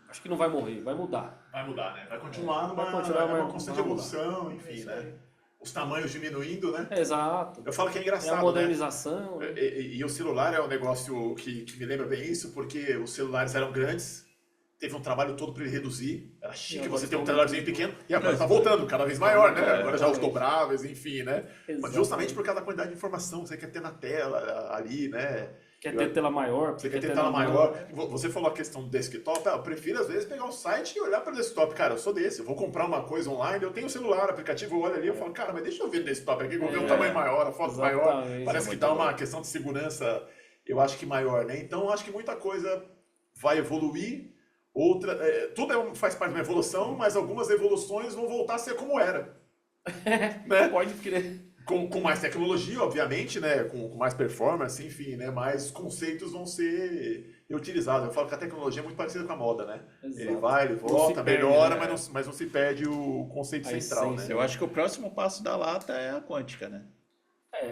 acho que não vai morrer, vai mudar. Vai mudar, né? Vai continuar uma constante evolução, enfim, né? Os tamanhos diminuindo, né? Exato. Eu falo que é engraçado, a modernização. né? E o celular é um negócio que me lembra bem isso, porque os celulares eram grandes, teve um trabalho todo para ele reduzir. Era chique você ter um celularzinho pequeno, e agora está voltando cada vez maior, né? Agora já os dobráveis, enfim, né? Mas justamente por causa da quantidade de informação que você quer ter na tela ali, né? Quer ter tela maior? Você quer ter tela maior. Você falou a questão do desktop. Eu prefiro, às vezes, pegar o site e olhar para o desktop. Cara, eu sou desse. Eu vou comprar uma coisa online, eu tenho o celular, aplicativo, eu olho ali, eu falo, cara, mas deixa eu ver o desktop aqui, vou ver o tamanho maior, a foto maior. Parece que dá uma questão de segurança, eu acho que maior, né? Então, eu acho que muita coisa vai evoluir. Tudo faz parte de uma evolução, mas algumas evoluções vão voltar a ser como era. Né? Pode crer. Com mais tecnologia, obviamente, né? Com mais performance, enfim, né? Mais conceitos vão ser utilizados. Eu falo que a tecnologia é muito parecida com a moda, né? Exato. Ele vai, ele volta, melhora, mas não se perde o conceito central, né? Eu acho que o próximo passo da lata é a quântica, né?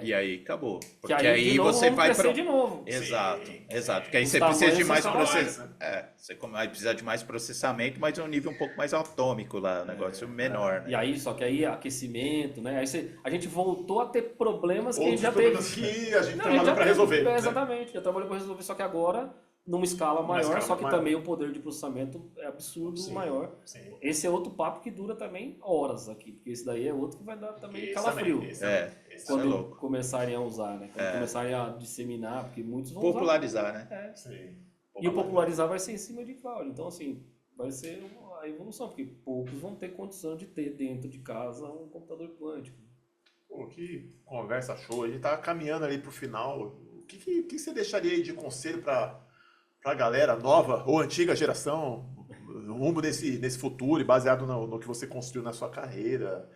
E aí acabou. Porque que aí você vai para de novo. Exato, Sim. exato. Porque aí Os você precisa de mais tamanhos processamento. Você vai precisar de mais processamento, mas um nível um pouco mais atômico lá, um negócio menor, né? E aí, só que aí aquecimento, né? Aí a gente voltou a ter problemas que a gente já teve. Problemas que a gente trabalhou para resolver. Né? Exatamente, já trabalhou para resolver, só que agora numa escala maior, só que também o poder de processamento é absurdo maior. Sim. Esse é outro papo que dura também horas aqui, porque esse daí é outro que vai dar também calafrio. Quando começarem a usar, né? Quando começarem a disseminar, porque muitos vão popularizar, usar. Né? Sim. E o popularizar vai ser em cima de cloud. Então, assim, vai ser a evolução, porque poucos vão ter condição de ter dentro de casa um computador quântico. Pô, que conversa show. A gente tá caminhando ali pro final. O que você deixaria aí de conselho pra galera nova ou antiga geração, rumo nesse futuro e baseado no que você construiu na sua carreira,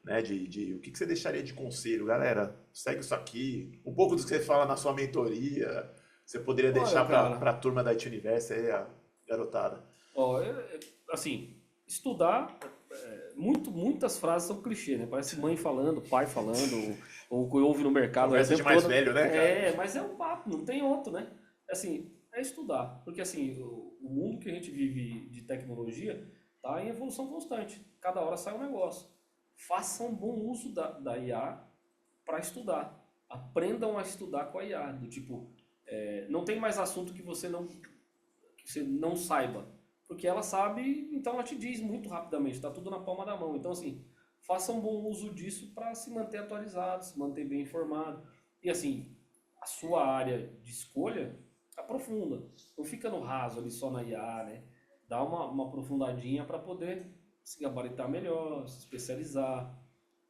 né? O que você deixaria de conselho? Galera, segue isso aqui. Um pouco do que você fala na sua mentoria, você poderia deixar para a turma da IT Universo aí, a garotada. Assim, estudar, muitas frases são clichê, né? Parece mãe falando, pai falando, ou que ouve no mercado. Conversa de mais velho, né, cara? Mas é um papo, não tem outro, né? Assim, é estudar. Porque assim, o mundo que a gente vive de tecnologia está em evolução constante. Cada hora sai um negócio. Façam um bom uso da IA para estudar. Aprendam a estudar com a IA. Do tipo, não tem mais assunto que você não saiba. Porque ela sabe, então ela te diz muito rapidamente. Está tudo na palma da mão. Então, assim, façam um bom uso disso para se manter atualizado, se manter bem informado. E, assim, a sua área de escolha aprofunda. Não fica no raso ali só na IA, né? Dá uma aprofundadinha para poder se gabaritar melhor, se especializar,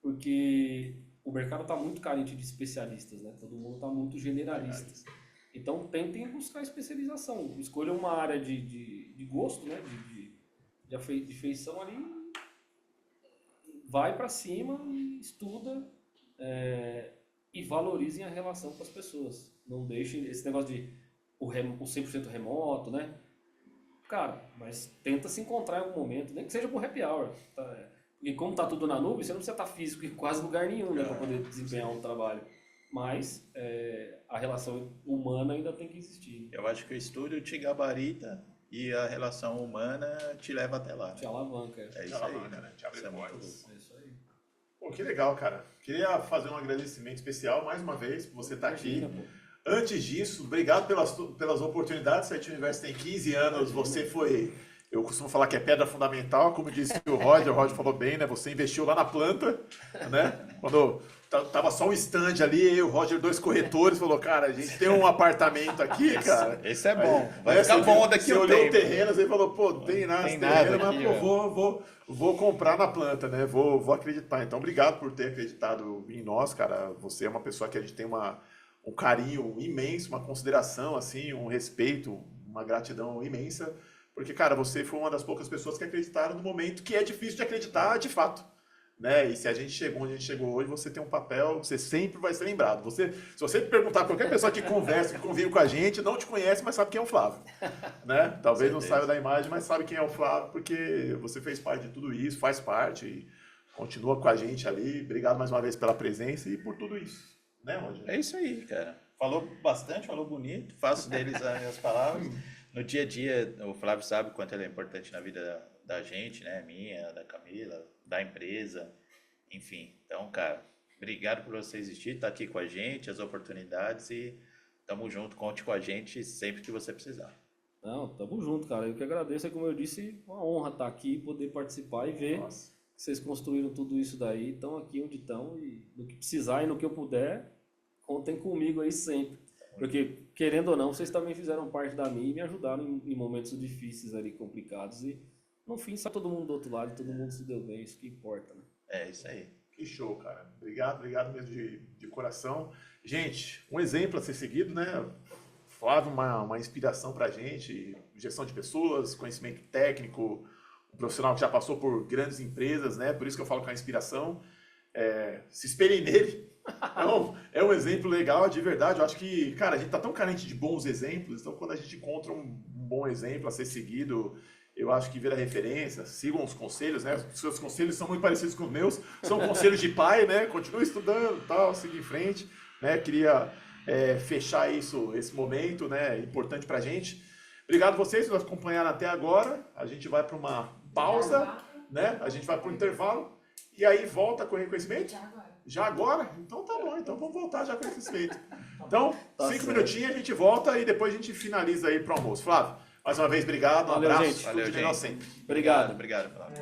porque o mercado está muito carente de especialistas, né? Todo mundo está muito generalista. Então tentem buscar especialização, escolham uma área de gosto, né? De feição ali, vai para cima e estuda e valorizem a relação com as pessoas. Não deixem esse negócio de o 100% remoto, né? Cara, mas tenta se encontrar em algum momento, nem que seja por happy hour. Tá? Porque como tá tudo na nuvem, você não precisa estar físico em quase lugar nenhum, né, para poder desempenhar um trabalho. Mas a relação humana ainda tem que existir. Eu acho que o estudo te gabarita e a relação humana te leva até lá. Te alavanca. É isso aí, né? Te abre portas. É isso aí. Pô, que legal, cara. Queria fazer um agradecimento especial mais uma vez por você estar aqui. Pô. Antes disso, obrigado pelas oportunidades. A IT Universo tem 15 anos, você foi... Eu costumo falar que é pedra fundamental, como disse o Roger falou bem, né? Você investiu lá na planta, né? Quando tava só um stand ali, o Roger, 2 corretores, falou, cara, a gente tem um apartamento aqui, cara. Esse é bom. Aí, Vai ficar bom daqui a a um olhou o tempo. terreno, você falou, pô, não tem nada Tem nesse terreno, nada mas aqui, pô, vou comprar na planta, né? Vou acreditar. Então, obrigado por ter acreditado em nós, cara. Você é uma pessoa que a gente tem um carinho imenso, uma consideração, assim, um respeito, uma gratidão imensa. Porque, cara, você foi uma das poucas pessoas que acreditaram no momento que é difícil de acreditar de fato. Né? E se a gente chegou onde a gente chegou hoje, você tem um papel, você sempre vai ser lembrado. Se você perguntar a qualquer pessoa que conversa, que convive com a gente, não te conhece, mas sabe quem é o Flávio. Né? Talvez não saiba da imagem, mas sabe quem é o Flávio, porque você fez parte de tudo isso, faz parte e continua com a gente ali. Obrigado mais uma vez pela presença e por tudo isso. Né, Roger? É isso aí, cara. Falou bastante, falou bonito, faço deles as minhas palavras. No dia a dia, o Flávio sabe o quanto ele é importante na vida da gente, né? Minha, da Camila, da empresa, enfim. Então, cara, obrigado por você existir, estar aqui com a gente, as oportunidades e tamo junto, conte com a gente sempre que você precisar. Não, tamo junto, cara. Eu que agradeço, é como eu disse, uma honra estar aqui, poder participar e ver Nossa. que vocês construíram tudo isso daí, estão aqui onde estão e no que precisar e no que eu puder, contem comigo aí sempre. Porque, querendo ou não, vocês também fizeram parte da minha e me ajudaram em momentos difíceis ali, complicados. E, no fim, só todo mundo do outro lado, todo mundo se deu bem, isso que importa, né? É isso aí. Que show, cara. Obrigado mesmo de coração. Gente, um exemplo a ser seguido, né? Flávio, uma inspiração pra gente, gestão de pessoas, conhecimento técnico, um profissional que já passou por grandes empresas, né? Por isso que eu falo que é uma inspiração. Se espelhem nele. Então, é um exemplo legal, de verdade. Eu acho que, cara, a gente tá tão carente de bons exemplos, então quando a gente encontra um bom exemplo a ser seguido, eu acho que vira referência. Sigam os conselhos, né? Os seus conselhos são muito parecidos com os meus, são conselhos de pai, né? Continue estudando, tal, seguir em frente, né? Queria fechar esse momento, né? Importante pra gente. Obrigado a vocês que nos acompanharam até agora. A gente vai para uma pausa, né? A gente vai para um intervalo e aí volta com o reconhecimento. Já agora? Então tá bom, então vamos voltar já com esse feito. Então, 5 minutinhos a gente volta e depois a gente finaliza aí pro almoço. Flávio, mais uma vez, obrigado, um Valeu, abraço, gente. tudo de melhor gente. sempre. Obrigado. Obrigado, Flávio.